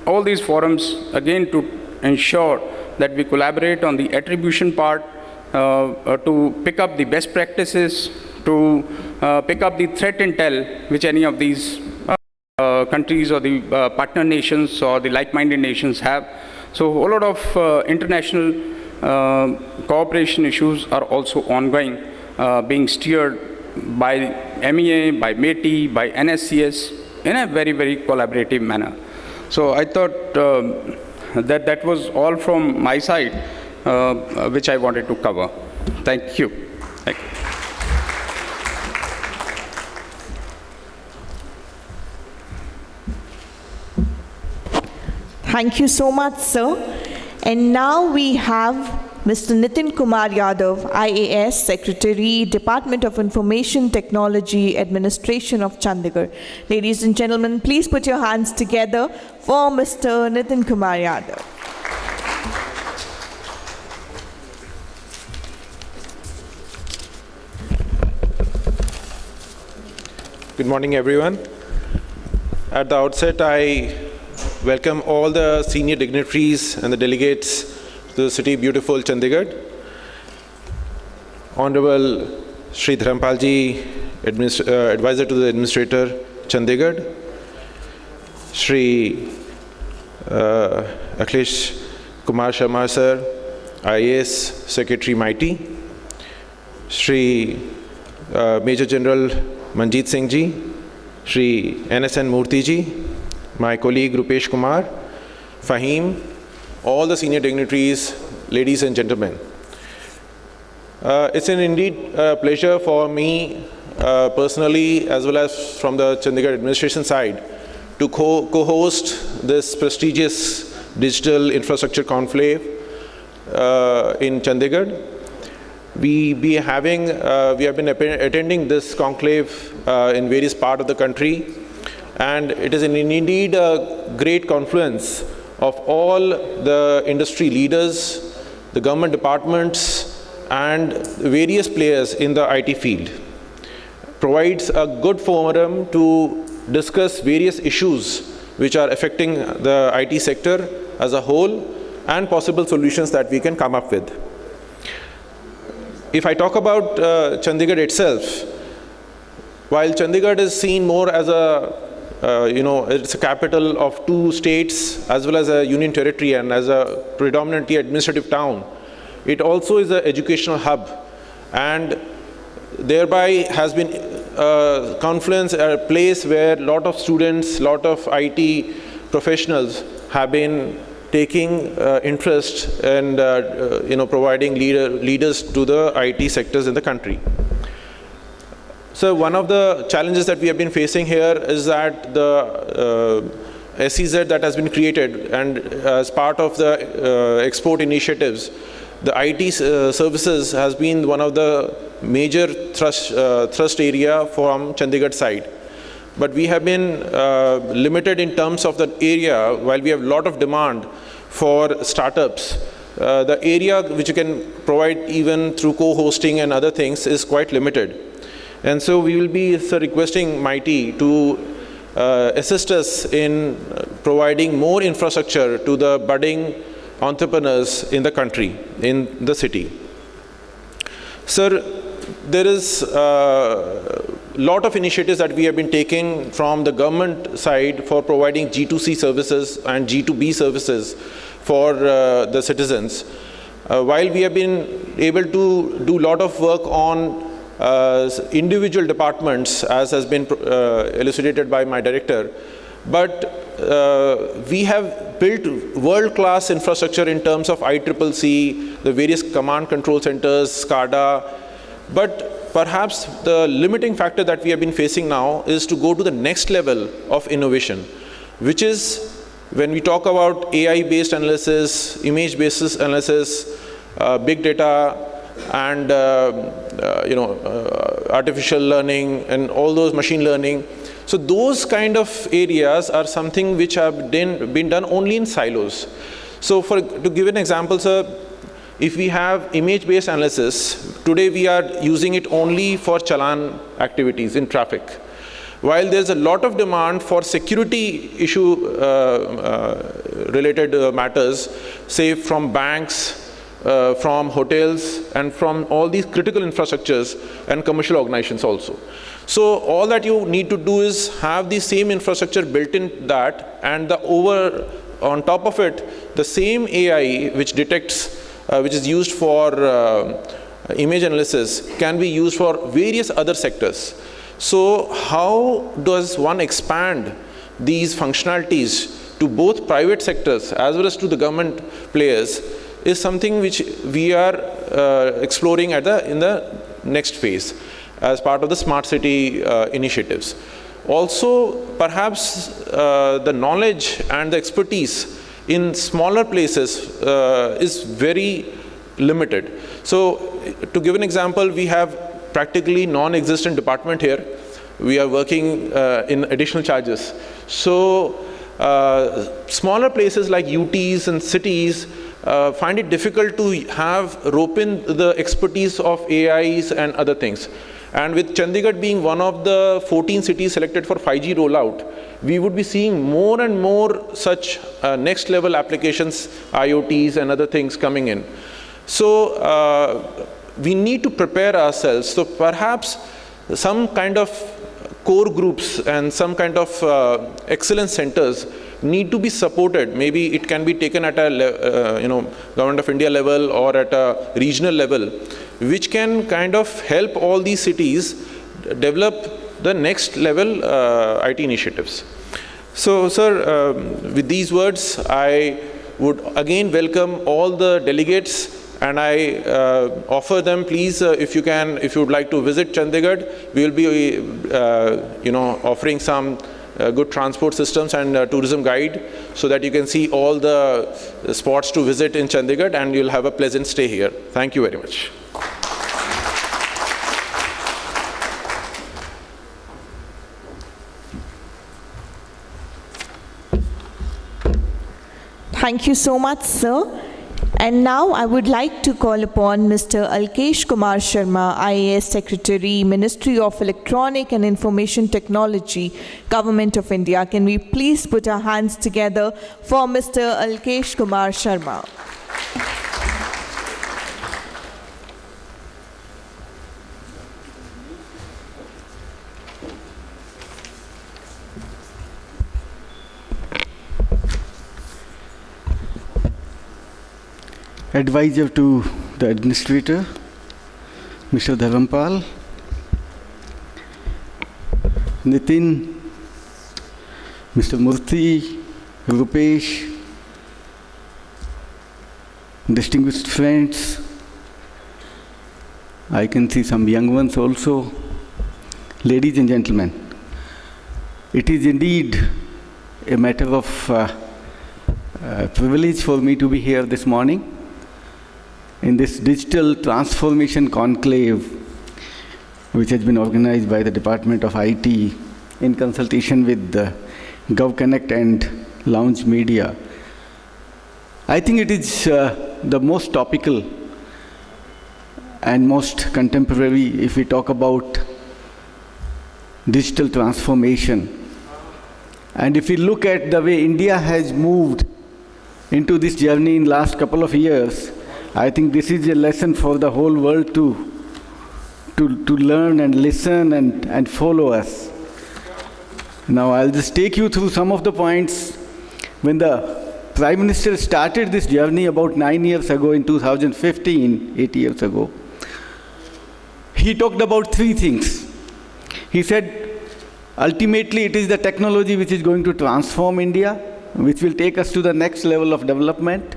all these forums, again, to ensure that we collaborate on the attribution part, to pick up the best practices, to pick up the threat intel which any of these countries or the partner nations or the like-minded nations have. So a whole lot of international cooperation issues are also ongoing, being steered by MEA, by METI, by NSCS in a very, very collaborative manner. So I thought that was all from my side, which I wanted to cover. Thank you. Thank you. Thank you so much, sir. And now we have Mr. Nitin Kumar Yadav, IAS Secretary, Department of Information Technology Administration of Chandigarh. Ladies and gentlemen, please put your hands together for Mr. Nitin Kumar Yadav. Good morning, everyone. At the outset, I welcome all the senior dignitaries and the delegates to the city beautiful Chandigarh. Honorable Shri Dharampalji, Advisor to the Administrator, Chandigarh. Shri Alkesh Kumar Sharma Sir, IAS Secretary Mighty. Shri Major General Manjeet Singh Ji, Shri NSN Murty Ji, my colleague Rupesh Kumar, Fahim, all the senior dignitaries, ladies and gentlemen. It's an indeed pleasure for me personally, as well as from the Chandigarh administration side, to co-host this prestigious digital infrastructure conclave in Chandigarh. We have been attending this conclave in various parts of the country, and it is indeed a great confluence of all the industry leaders, the government departments, and various players in the IT field. Provides a good forum to discuss various issues which are affecting the IT sector as a whole and possible solutions that we can come up with. If I talk about Chandigarh itself, while Chandigarh is seen more as a it's a capital of two states as well as a union territory and as a predominantly administrative town, it also is an educational hub, and thereby has been a confluence, a place where a lot of students, lot of IT professionals have been taking interest in providing leaders to the IT sectors in the country. So one of the challenges that we have been facing here is that the SEZ that has been created, and as part of the export initiatives, the IT services has been one of the major thrust area from Chandigarh side. But we have been limited in terms of the area. While we have a lot of demand for startups, the area which you can provide even through co-hosting and other things is quite limited. And so we will be requesting MIT to assist us in providing more infrastructure to the budding entrepreneurs in the country, in the city. Sir, there is a lot of initiatives that we have been taking from the government side for providing G2C services and G2B services for the citizens. While we have been able to do a lot of work on individual departments, as has been elucidated by my director, but we have built world-class infrastructure in terms of ICCC, the various command control centers, SCADA, but perhaps the limiting factor that we have been facing now is to go to the next level of innovation, which is when we talk about AI-based analysis, image-based analysis, big data, and artificial learning, and all those machine learning. So those kind of areas are something which have been done only in silos. So to give an example, sir, if we have image-based analysis, today we are using it only for challan activities in traffic. While there's a lot of demand for security issue related matters, say from banks, from hotels, and from all these critical infrastructures and commercial organizations also. So all that you need to do is have the same infrastructure built in that, and on top of it, the same AI which detects, which is used for image analysis, can be used for various other sectors. So how does one expand these functionalities to both private sectors as well as to the government players is something which we are exploring in the next phase as part of the smart city initiatives. Also, perhaps the knowledge and the expertise in smaller places is very limited. So to give an example, we have practically non-existent department here. We are working in additional charges. So smaller places like UTs and cities find it difficult to rope in the expertise of AIs and other things. And with Chandigarh being one of the 14 cities selected for 5G rollout, we would be seeing more and more such next level applications, IoTs and other things coming in. So we need to prepare ourselves. So perhaps some kind of core groups and some kind of excellence centers need to be supported. Maybe it can be taken at a Government of India level or at a regional level, which can kind of help all these cities develop the next level IT initiatives. So, sir, with these words, I would again welcome all the delegates, and I offer them, please, if you would like to visit Chandigarh, we will be, offering some good transport systems and tourism guide, so that you can see all the spots to visit in Chandigarh, and you'll have a pleasant stay here. Thank you very much. Thank you so much, sir. And now I would like to call upon Mr. Alkesh Kumar Sharma, IAS Secretary, Ministry of Electronic and Information Technology, Government of India. Can we please put our hands together for Mr. Alkesh Kumar Sharma? Advisor to the Administrator, Mr. Dharam, Nitin, Mr. Murty, Rupesh, distinguished friends, I can see some young ones also, ladies and gentlemen. It is indeed a matter of privilege for me to be here this morning in this digital transformation conclave, which has been organized by the Department of IT in consultation with GovConnect and Lounge Media. I think it is the most topical and most contemporary if we talk about digital transformation. And if we look at the way India has moved into this journey in last couple of years, I think this is a lesson for the whole world to learn and listen and follow us. Now I'll just take you through some of the points. When the Prime Minister started this journey about 9 years ago in 2015, 8 years ago, he talked about three things. He said, ultimately it is the technology which is going to transform India, which will take us to the next level of development.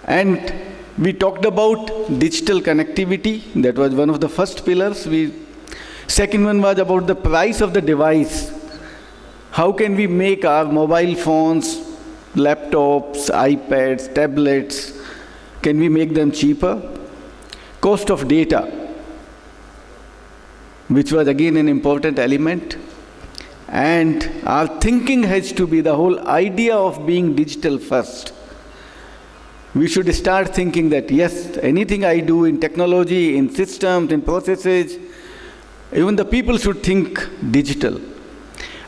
And we talked about digital connectivity. That was one of the first pillars. Second one was about the price of the device. How can we make our mobile phones, laptops, iPads, tablets, can we make them cheaper? Cost of data, which was again an important element. And our thinking has to be the whole idea of being digital first. We should start thinking that, yes, anything I do in technology, in systems, in processes, even the people should think digital.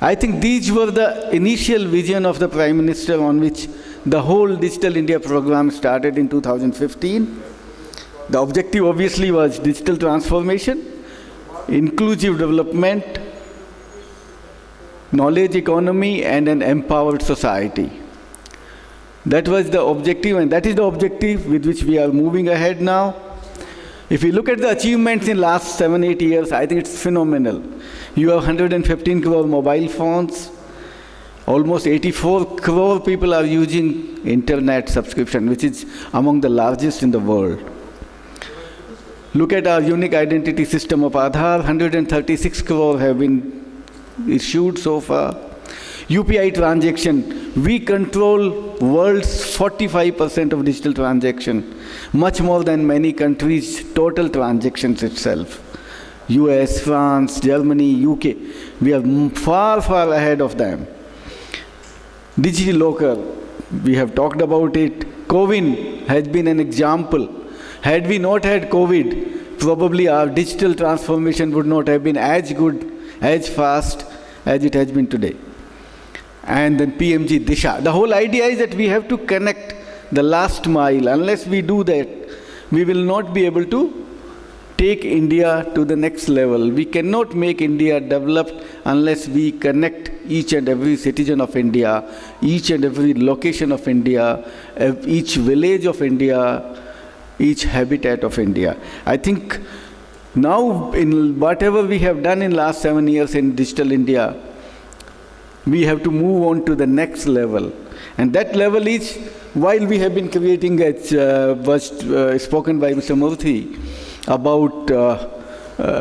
I think these were the initial vision of the Prime Minister on which the whole Digital India program started in 2015. The objective obviously was digital transformation, inclusive development, knowledge economy, and an empowered society. That was the objective, and that is the objective with which we are moving ahead now. If we look at the achievements in last 7-8 years, I think it's phenomenal. You have 115 crore mobile phones. Almost 84 crore people are using internet subscription, which is among the largest in the world. Look at our unique identity system of Aadhaar. 136 crore have been issued so far. UPI transaction, we control world's 45% of digital transaction, much more than many countries' total transactions itself. US, France, Germany, UK, we are far, far ahead of them. DigiLocker, we have talked about it. COVID has been an example. Had we not had COVID, probably our digital transformation would not have been as good, as fast as it has been today. And then PMG Disha. The whole idea is that we have to connect the last mile. Unless we do that, we will not be able to take India to the next level. We cannot make India developed unless we connect each and every citizen of India, each and every location of India, each village of India, each habitat of India. I think now in whatever we have done in last 7 years in Digital India, we have to move on to the next level. And that level is, while we have been creating, as was spoken by Mr. Murty, about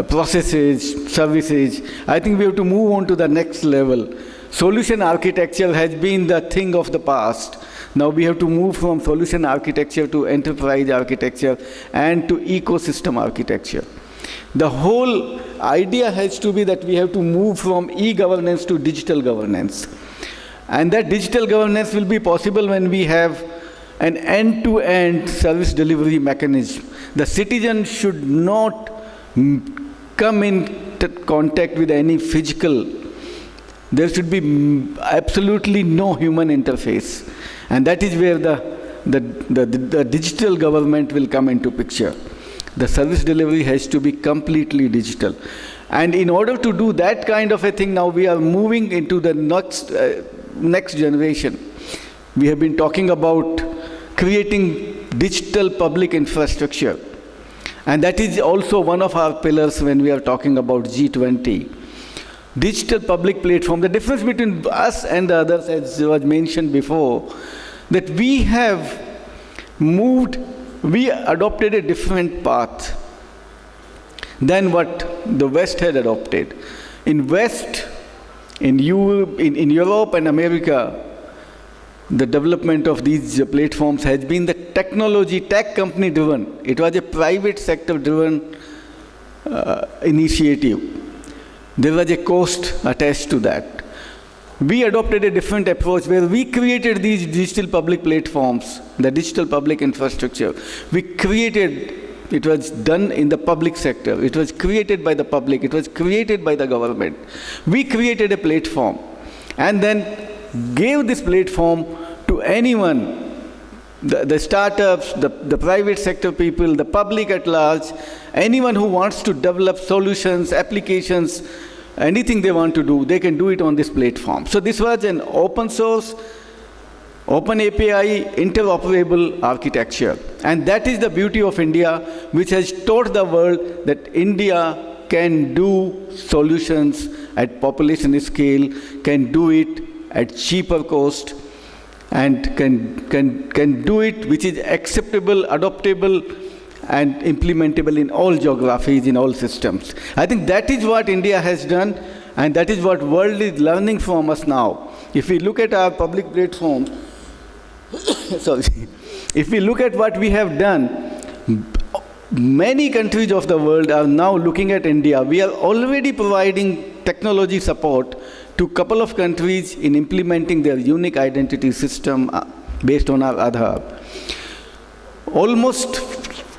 processes, services, I think we have to move on to the next level. Solution architecture has been the thing of the past. Now we have to move from solution architecture to enterprise architecture and to ecosystem architecture. The whole idea has to be that we have to move from e-governance to digital governance. And that digital governance will be possible when we have an end-to-end service delivery mechanism. The citizen should not come in contact with any physical. There should be absolutely no human interface. And that is where the digital government will come into picture. The service delivery has to be completely digital. And in order to do that kind of a thing, now we are moving into the next generation. We have been talking about creating digital public infrastructure. And that is also one of our pillars when we are talking about G20. Digital public platform. The difference between us and the others, as was mentioned before, that we have we adopted a different path than what the West had adopted. In Europe and America, the development of these platforms has been the tech company driven. It was a private sector driven initiative. There was a cost attached to that. We adopted a different approach where we created these digital public platforms, the digital public infrastructure. It was done in the public sector. It was created by the public. It was created by the government. We created a platform and then gave this platform to anyone, the startups, the private sector people, the public at large, anyone who wants to develop solutions, applications, anything they want to do, they can do it on this platform. So this was an open source, open API, interoperable architecture. And that is the beauty of India, which has taught the world that India can do solutions at population scale, can do it at cheaper cost, and can do it which is acceptable, adoptable, and implementable in all geographies, in all systems. I think that is what India has done, and that is what world is learning from us now. If we look at our public platform, if we look at what we have done, many countries of the world are now looking at India. We are already providing technology support to a couple of countries in implementing their unique identity system based on our Aadhaar. Almost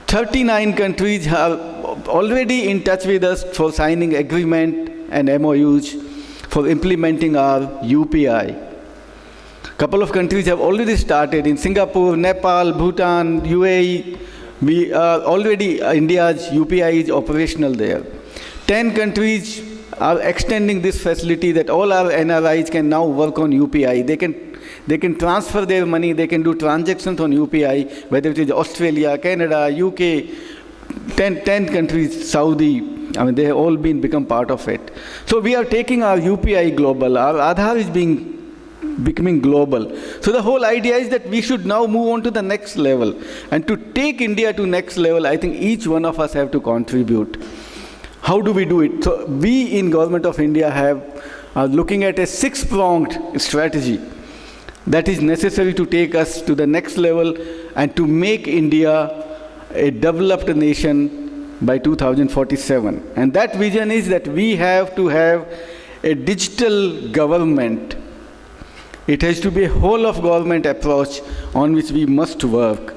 39 countries are already in touch with us for signing agreement and MOUs for implementing our UPI. A couple of countries have already started in Singapore, Nepal, Bhutan, UAE. We are already, India's UPI is operational there. 10 countries are extending this facility that all our NRIs can now work on UPI. They can transfer their money, they can do transactions on UPI, whether it is Australia, Canada, UK, 10 countries, Saudi, they have all become part of it. So we are taking our UPI global, our Aadhaar is becoming global. So the whole idea is that we should now move on to the next level. And to take India to next level, I think each one of us have to contribute. How do we do it? So we in Government of India are looking at a 6-pronged strategy that is necessary to take us to the next level and to make India a developed nation by 2047. And that vision is that we have to have a digital government. It has to be a whole of government approach on which we must work.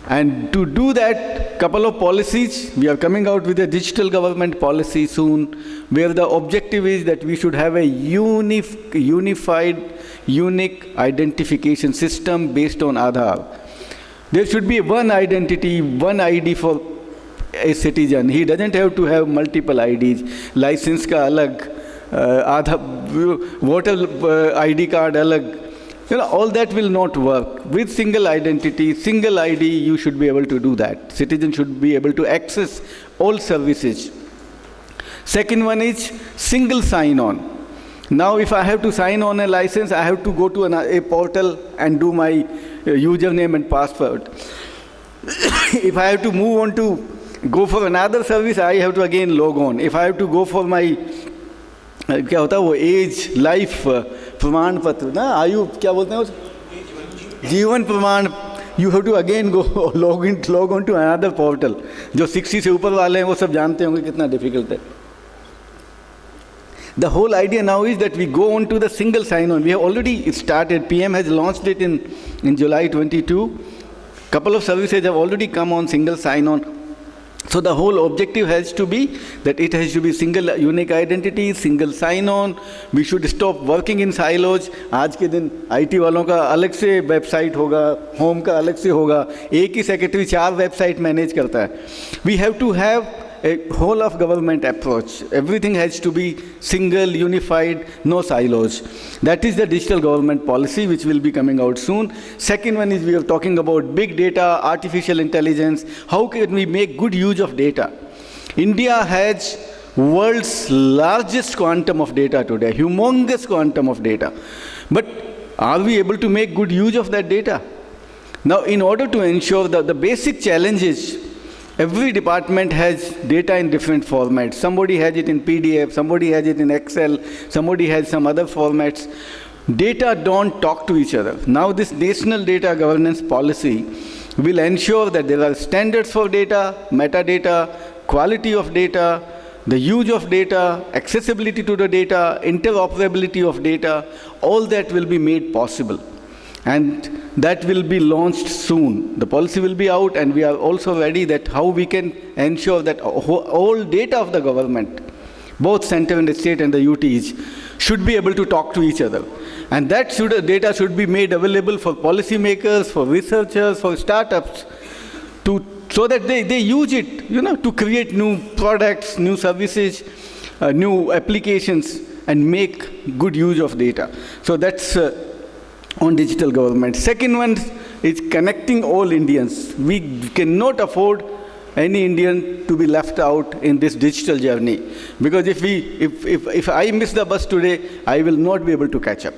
And to do that, couple of policies, we are coming out with a digital government policy soon, where the objective is that we should have a unified, unique identification system based on Aadhaar. There should be one identity, one ID for a citizen. He doesn't have to have multiple IDs. License ka alag, Aadhaar, voter ID card alag. All that will not work. With single identity, single ID, you should be able to do that. Citizens should be able to access all services. Second one is single sign-on. Now, if I have to sign on a license, I have to go to a portal and do my username and password. If I have to move on to go for another service, I have to again log on. If I have to go for my क्या होता है वो as life प्रमाण पत्र ना आयु क्या बोलते हैं उस जीवन प्रमाण you have to again go log on to another portal जो 60 से ऊपर वाले हैं वो सब जानते होंगे कितना डिफिकल्ट है The whole idea now is that we go on to the single sign-on. We have already started. PM has launched it in July 22. Couple of services have already come on single sign-on. So the whole objective has to be that it has to be single unique identity, single sign-on. We should stop working in silos. आज के दिन IT वालों का अलग से website होगा, home का अलग से होगा, एक ही सेक्रेटरी 4 वेबसाइट मैनेज करता है. We have to have a whole of government approach. Everything has to be single, unified, no silos. That is the digital government policy which will be coming out soon. Second one is we are talking about big data, artificial intelligence. How can we make good use of data? India has world's largest quantum of data today, humongous quantum of data. But are we able to make good use of that data? Now, in order to ensure that the basic challenge is, every department has data in different formats. Somebody has it in PDF, somebody has it in Excel, somebody has some other formats. Data don't talk to each other. Now, this national data governance policy will ensure that there are standards for data, metadata, quality of data, the use of data, accessibility to the data, interoperability of data, all that will be made possible. And that will be launched soon. The policy will be out, and we are also ready that how we can ensure that all data of the government, both center and the state and the UTs, should be able to talk to each other. And that data should be made available for policymakers, for researchers, for startups, so that they use it, to create new products, new services, new applications, and make good use of data. So that's on digital government. Second one is connecting all Indians. We cannot afford any Indian to be left out in this digital journey, because if I miss the bus today, I will not be able to catch up.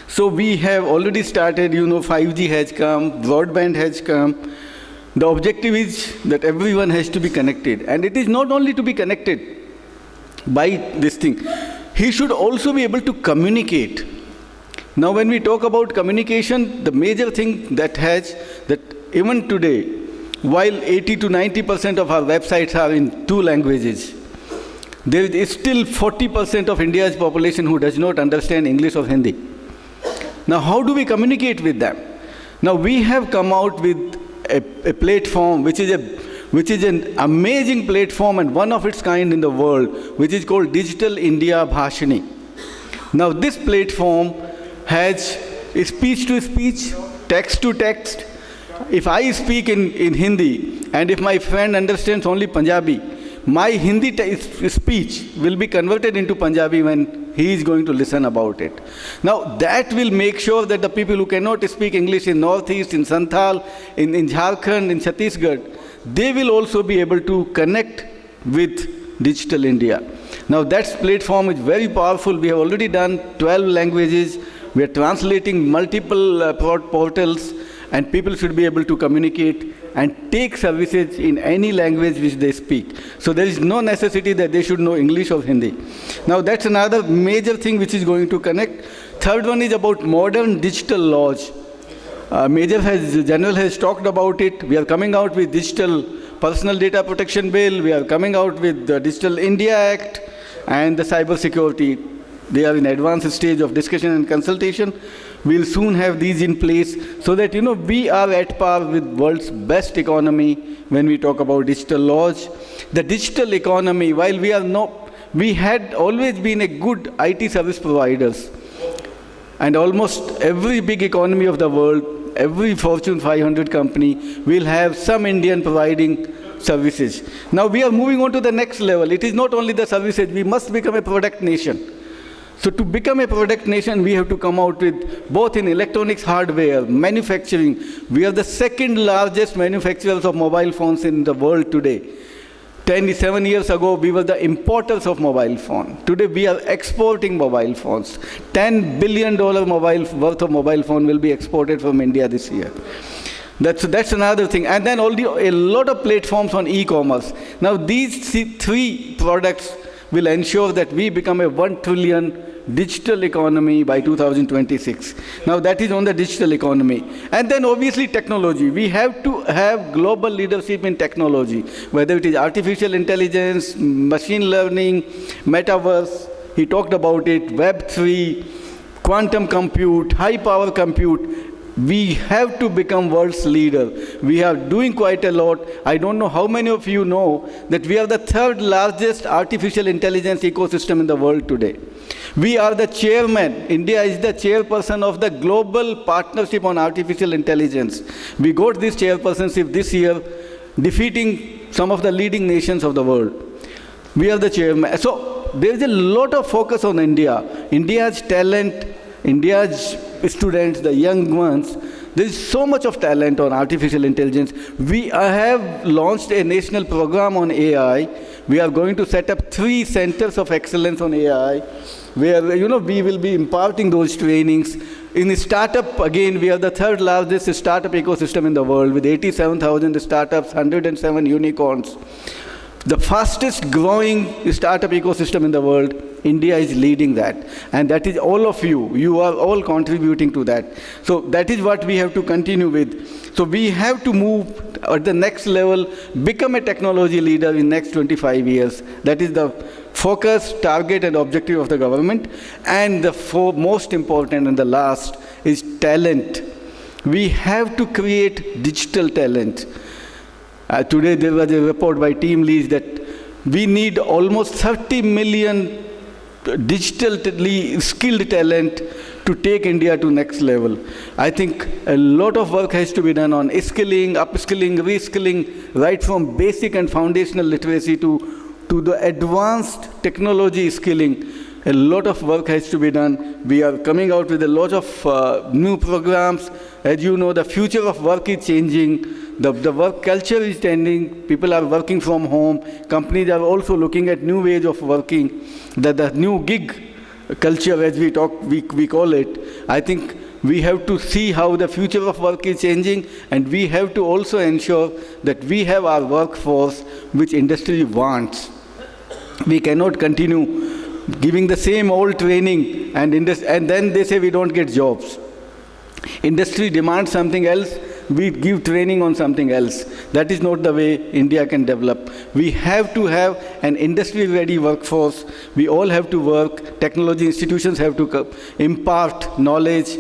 So we have already started, 5G has come, broadband has come. The objective is that everyone has to be connected. And it is not only to be connected by this thing. He should also be able to communicate. Now, when we talk about communication, the major thing that even today, while 80 to 90% of our websites are in 2 languages, there is still 40% of India's population who does not understand English or Hindi. Now, how do we communicate with them? Now, we have come out with a platform which is an amazing platform and one of its kind in the world, which is called Digital India Bhashini. Now, this platform has speech-to-speech, text-to-text. If I speak in Hindi, and if my friend understands only Punjabi, my Hindi speech will be converted into Punjabi when he is going to listen about it. Now, that will make sure that the people who cannot speak English in Northeast, in Santhal, in Jharkhand, in Chhattisgarh, they will also be able to connect with Digital India. Now, that platform is very powerful. We have already done 12 languages. We are translating multiple portals, and people should be able to communicate and take services in any language which they speak. So there is no necessity that they should know English or Hindi. Now, that's another major thing which is going to connect. Third one is about modern digital laws. General has talked about it. We are coming out with Digital Personal Data Protection Bill. We are coming out with the Digital India Act and the Cyber Security. They are in advanced stage of discussion and consultation. We'll soon have these in place so that, we are at par with world's best economy when we talk about digital laws. The digital economy, while we had always been a good IT service providers. And almost every big economy of the world, every Fortune 500 company will have some Indian providing services. Now, we are moving on to the next level. It is not only the services. We must become a product nation. So to become a product nation, we have to come out with both in electronics, hardware, manufacturing. We are the second largest manufacturers of mobile phones in the world today. 7 years ago, we were the importers of mobile phone. Today, we are exporting mobile phones. $10 billion worth of mobile phone will be exported from India this year. That's another thing. And then a lot of platforms on e-commerce. Now, these 3 products will ensure that we become a 1 trillion digital economy by 2026. Now, that is on the digital economy. And then obviously technology. We have to have global leadership in technology, whether it is artificial intelligence, machine learning, metaverse. He talked about it, Web3, quantum compute, high power compute. We have to become world's leader. We are doing quite a lot. I don't know how many of you know that we are the 3rd largest artificial intelligence ecosystem in the world today. We are the chairman. India is the chairperson of the Global Partnership on Artificial Intelligence. We got this chairpersonship this year, defeating some of the leading nations of the world. We are the chairman. So there is a lot of focus on India. India's talent, India's students, the young ones, There is so much of talent on artificial intelligence. We have launched a national program on AI. We are going to set up 3 centers of excellence on AI, where we will be imparting those trainings. In startup, again, we are the 3rd largest startup ecosystem in the world with 87,000 startups, 107 unicorns. The fastest growing startup ecosystem in the world, India is leading that. And that is all of you. You are all contributing to that. So that is what we have to continue with. So we have to move at the next level, become a technology leader in next 25 years. That is the focus, target, and objective of the government. And the most important and the last is talent. We have to create digital talent. Today there was a report by Team Leads that we need almost 30 million digitally skilled talent to take India to next level. I think a lot of work has to be done on skilling, upskilling, reskilling, right from basic and foundational literacy to the advanced technology skilling. A lot of work has to be done. We are coming out with a lot of new programs. As you know, the future of work is changing. The work culture is changing. People are working from home. Companies are also looking at new ways of working. The new gig culture, as we call it. I think we have to see how the future of work is changing, and we have to also ensure that we have our workforce which industry wants. We cannot continue giving the same old training and then they say we don't get jobs. Industry demands something else, we give training on something else. That is not the way India can develop. We have to have an industry-ready workforce. We all have to work. Technology institutions have to impart knowledge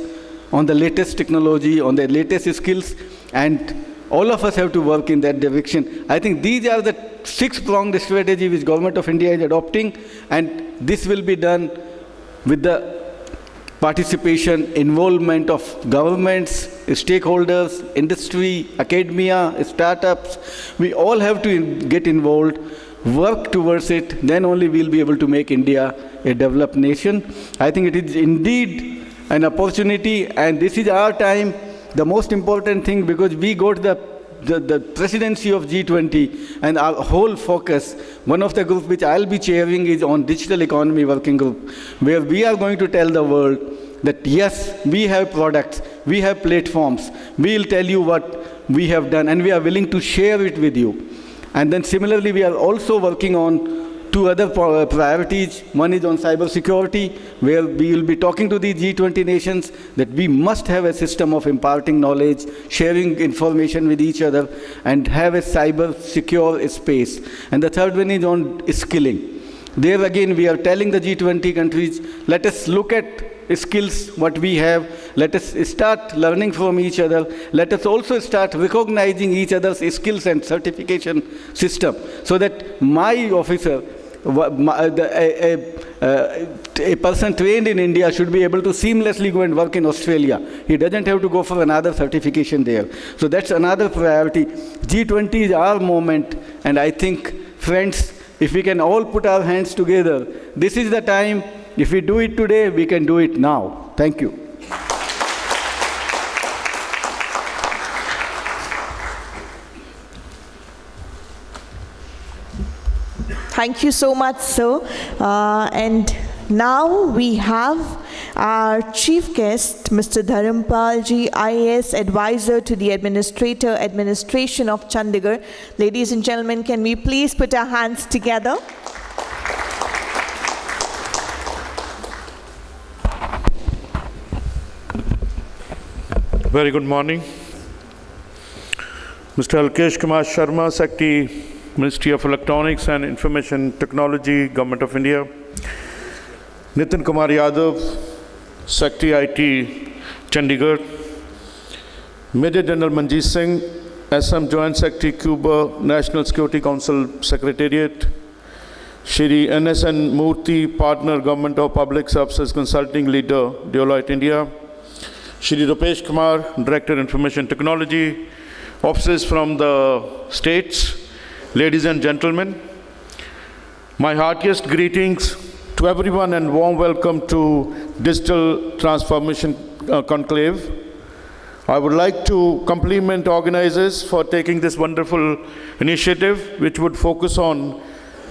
on the latest technology, on the latest skills, and all of us have to work in that direction. I think these are the 6-pronged strategy which Government of India is adopting, and this will be done with the participation, involvement of governments, stakeholders, industry, academia, startups. We all have to get involved, work towards it, then only we'll be able to make India a developed nation. I think it is indeed an opportunity, and this is our time. The most important thing, because we got the presidency of G20, and our whole focus, one of the groups which I'll be chairing is on digital economy working group, where we are going to tell the world that yes, we have products, we have platforms, we'll tell you what we have done, and we are willing to share it with you. And then similarly, we are also working on 2 other priorities. One is on cybersecurity, where we will be talking to the G20 nations that we must have a system of imparting knowledge, sharing information with each other, and have a cyber secure space. And the third one is on skilling. There again, we are telling the G20 countries, let us look at skills, what we have. Let us start learning from each other. Let us also start recognizing each other's skills and certification system, so that my officer, a person trained in India should be able to seamlessly go and work in Australia. He doesn't have to go for another certification there. So that's another priority. G20 is our moment, and I think, friends, if we can all put our hands together, this is the time. If we do it today, we can do it now. Thank you. Thank you so much, sir. And now we have our chief guest, Mr. Dharam ji, IAS Advisor to the Administration of Chandigarh. Ladies and gentlemen, can we please put our hands together? Very good morning. Mr. Alkesh Kumar Sharma, Secretary, Ministry of Electronics and Information Technology, Government of India. Nitin Kumar Yadav, Secretary IT, Chandigarh. Major General Manjeet Singh, SM Joint Secretary, Cuba, National Security Council Secretariat. Shri NSN Murty, Partner, Government of Public Services Consulting Leader, Deloitte, India. Shri Rupesh Kumar, Director, Information Technology. Officers from the states. Ladies and gentlemen, my heartiest greetings to everyone and warm welcome to Digital Transformation Conclave. I would like to compliment organizers for taking this wonderful initiative, which would focus on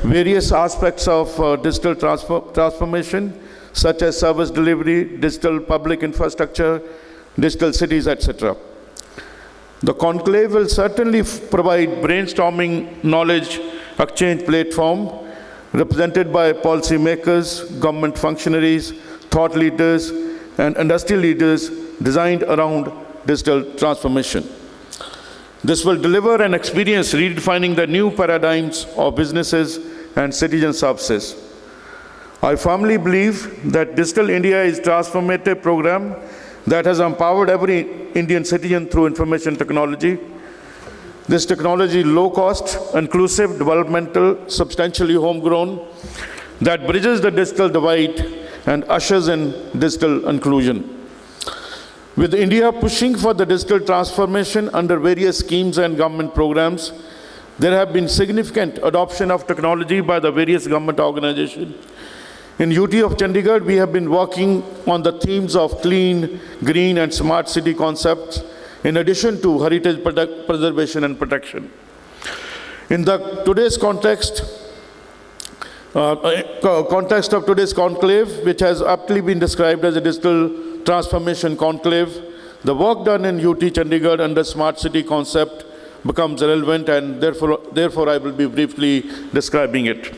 various aspects of digital transformation, such as service delivery, digital public infrastructure, digital cities, etc. The conclave will certainly provide brainstorming knowledge exchange platform represented by policymakers, government functionaries, thought leaders, and industry leaders designed around digital transformation. This will deliver an experience redefining the new paradigms of businesses and citizen services. I firmly believe that Digital India is a transformative program that has empowered every Indian citizen through information technology. This technology is low cost, inclusive, developmental, substantially homegrown, that bridges the digital divide and ushers in digital inclusion. With India pushing for the digital transformation under various schemes and government programs, there have been significant adoption of technology by the various government organizations. In UT of Chandigarh, we have been working on the themes of clean, green, and smart city concepts, in addition to heritage preservation and protection. In today's context of today's conclave, which has aptly been described as a digital transformation conclave, the work done in UT Chandigarh under smart city concept becomes relevant, and therefore I will be briefly describing it.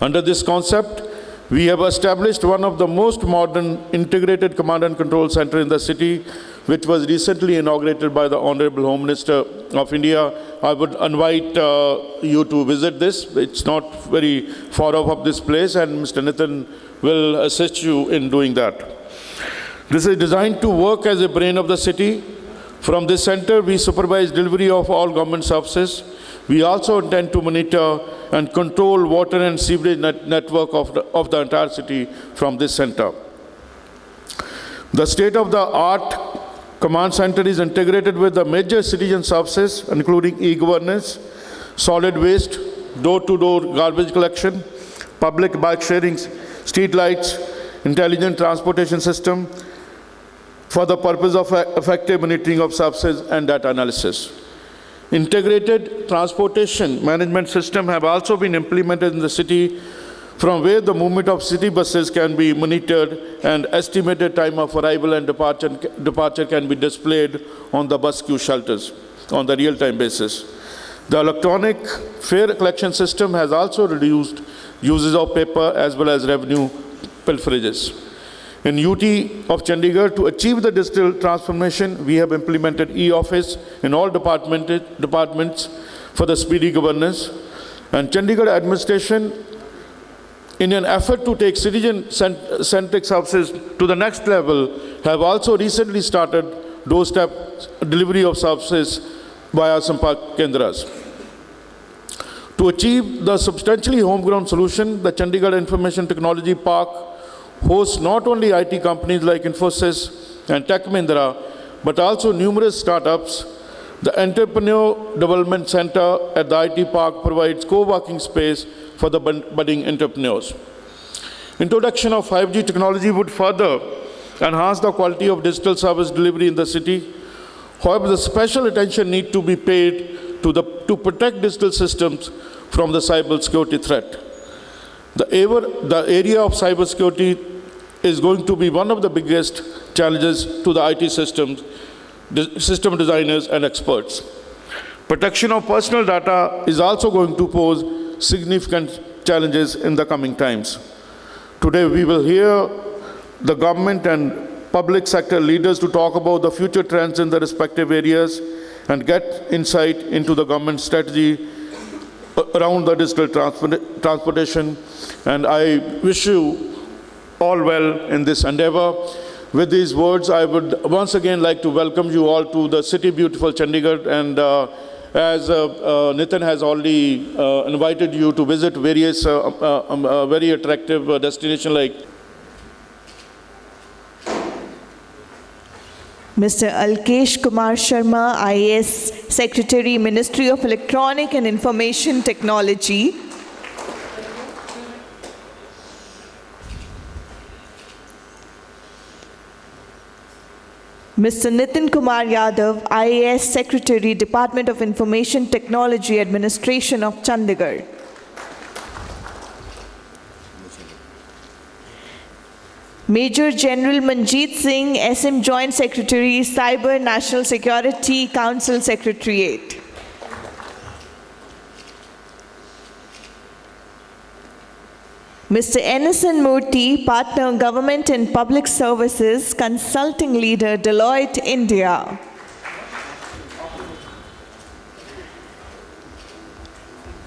Under this concept, we have established one of the most modern integrated command and control center in the city, which was recently inaugurated by the Honorable Home Minister of India. I would invite you to visit this. It's not very far off of this place, and Mr. Nitin will assist you in doing that. This is designed to work as a brain of the city. From this center, we supervise delivery of all government services. We also intend to monitor and control water and sewerage network of the entire city from this center. The state-of-the-art command center is integrated with the major citizen services, including e-governance, solid waste, door-to-door garbage collection, public bike sharing, street lights, intelligent transportation system, for the purpose of effective monitoring of services and data analysis. Integrated transportation management system have also been implemented in the city, from where the movement of city buses can be monitored and estimated time of arrival and departure can be displayed on the bus queue shelters on the real-time basis. The electronic fare collection system has also reduced uses of paper as well as revenue pilferages. In UT of Chandigarh, to achieve the digital transformation, we have implemented e-office in all departments for the speedy governance. And Chandigarh administration, in an effort to take citizen-centric services to the next level, have also recently started doorstep delivery of services via Sampark Kendras. To achieve the substantially homegrown solution, the Chandigarh Information Technology Park hosts not only IT companies like Infosys and Tech Mahindra, but also numerous startups. The Entrepreneur Development Center at the IT Park provides co-working space for the budding entrepreneurs. Introduction of 5G technology would further enhance the quality of digital service delivery in the city. However, the special attention needs to be paid to protect digital systems from the cybersecurity threat. The area of cybersecurity is going to be one of the biggest challenges to the IT systems, system designers and experts. Protection of personal data is also going to pose significant challenges in the coming times. Today we will hear the government and public sector leaders to talk about the future trends in the respective areas and get insight into the government strategy around the digital transportation. And I wish you all well in this endeavor. With these words, I would once again like to welcome you all to the city beautiful Chandigarh, and as Nitin has already invited you to visit various very attractive destinations like Mr. Alkesh Kumar Sharma, IAS Secretary, Ministry of Electronic and Information Technology. Mr. Nitin Kumar Yadav, IAS Secretary, Department of Information Technology Administration of Chandigarh. Major General Manjeet Singh, SM Joint Secretary, Cyber National Security Council Secretariat. Mr. Murty, Partner, Government and Public Services, Consulting Leader, Deloitte, India.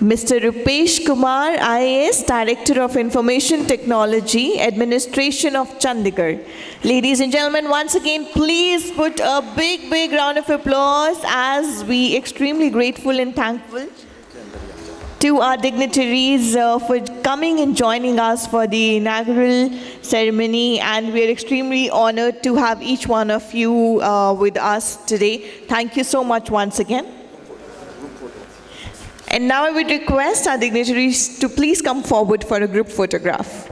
Mr. Rupesh Kumar, IAS, Director of Information Technology, Administration of Chandigarh. Ladies and gentlemen, once again, please put a big round of applause as we extremely grateful and thankful to our dignitaries for coming and joining us for the inaugural ceremony, and we are extremely honored to have each one of you with us today. Thank you so much once again. And now I would request our dignitaries to please come forward for a group photograph.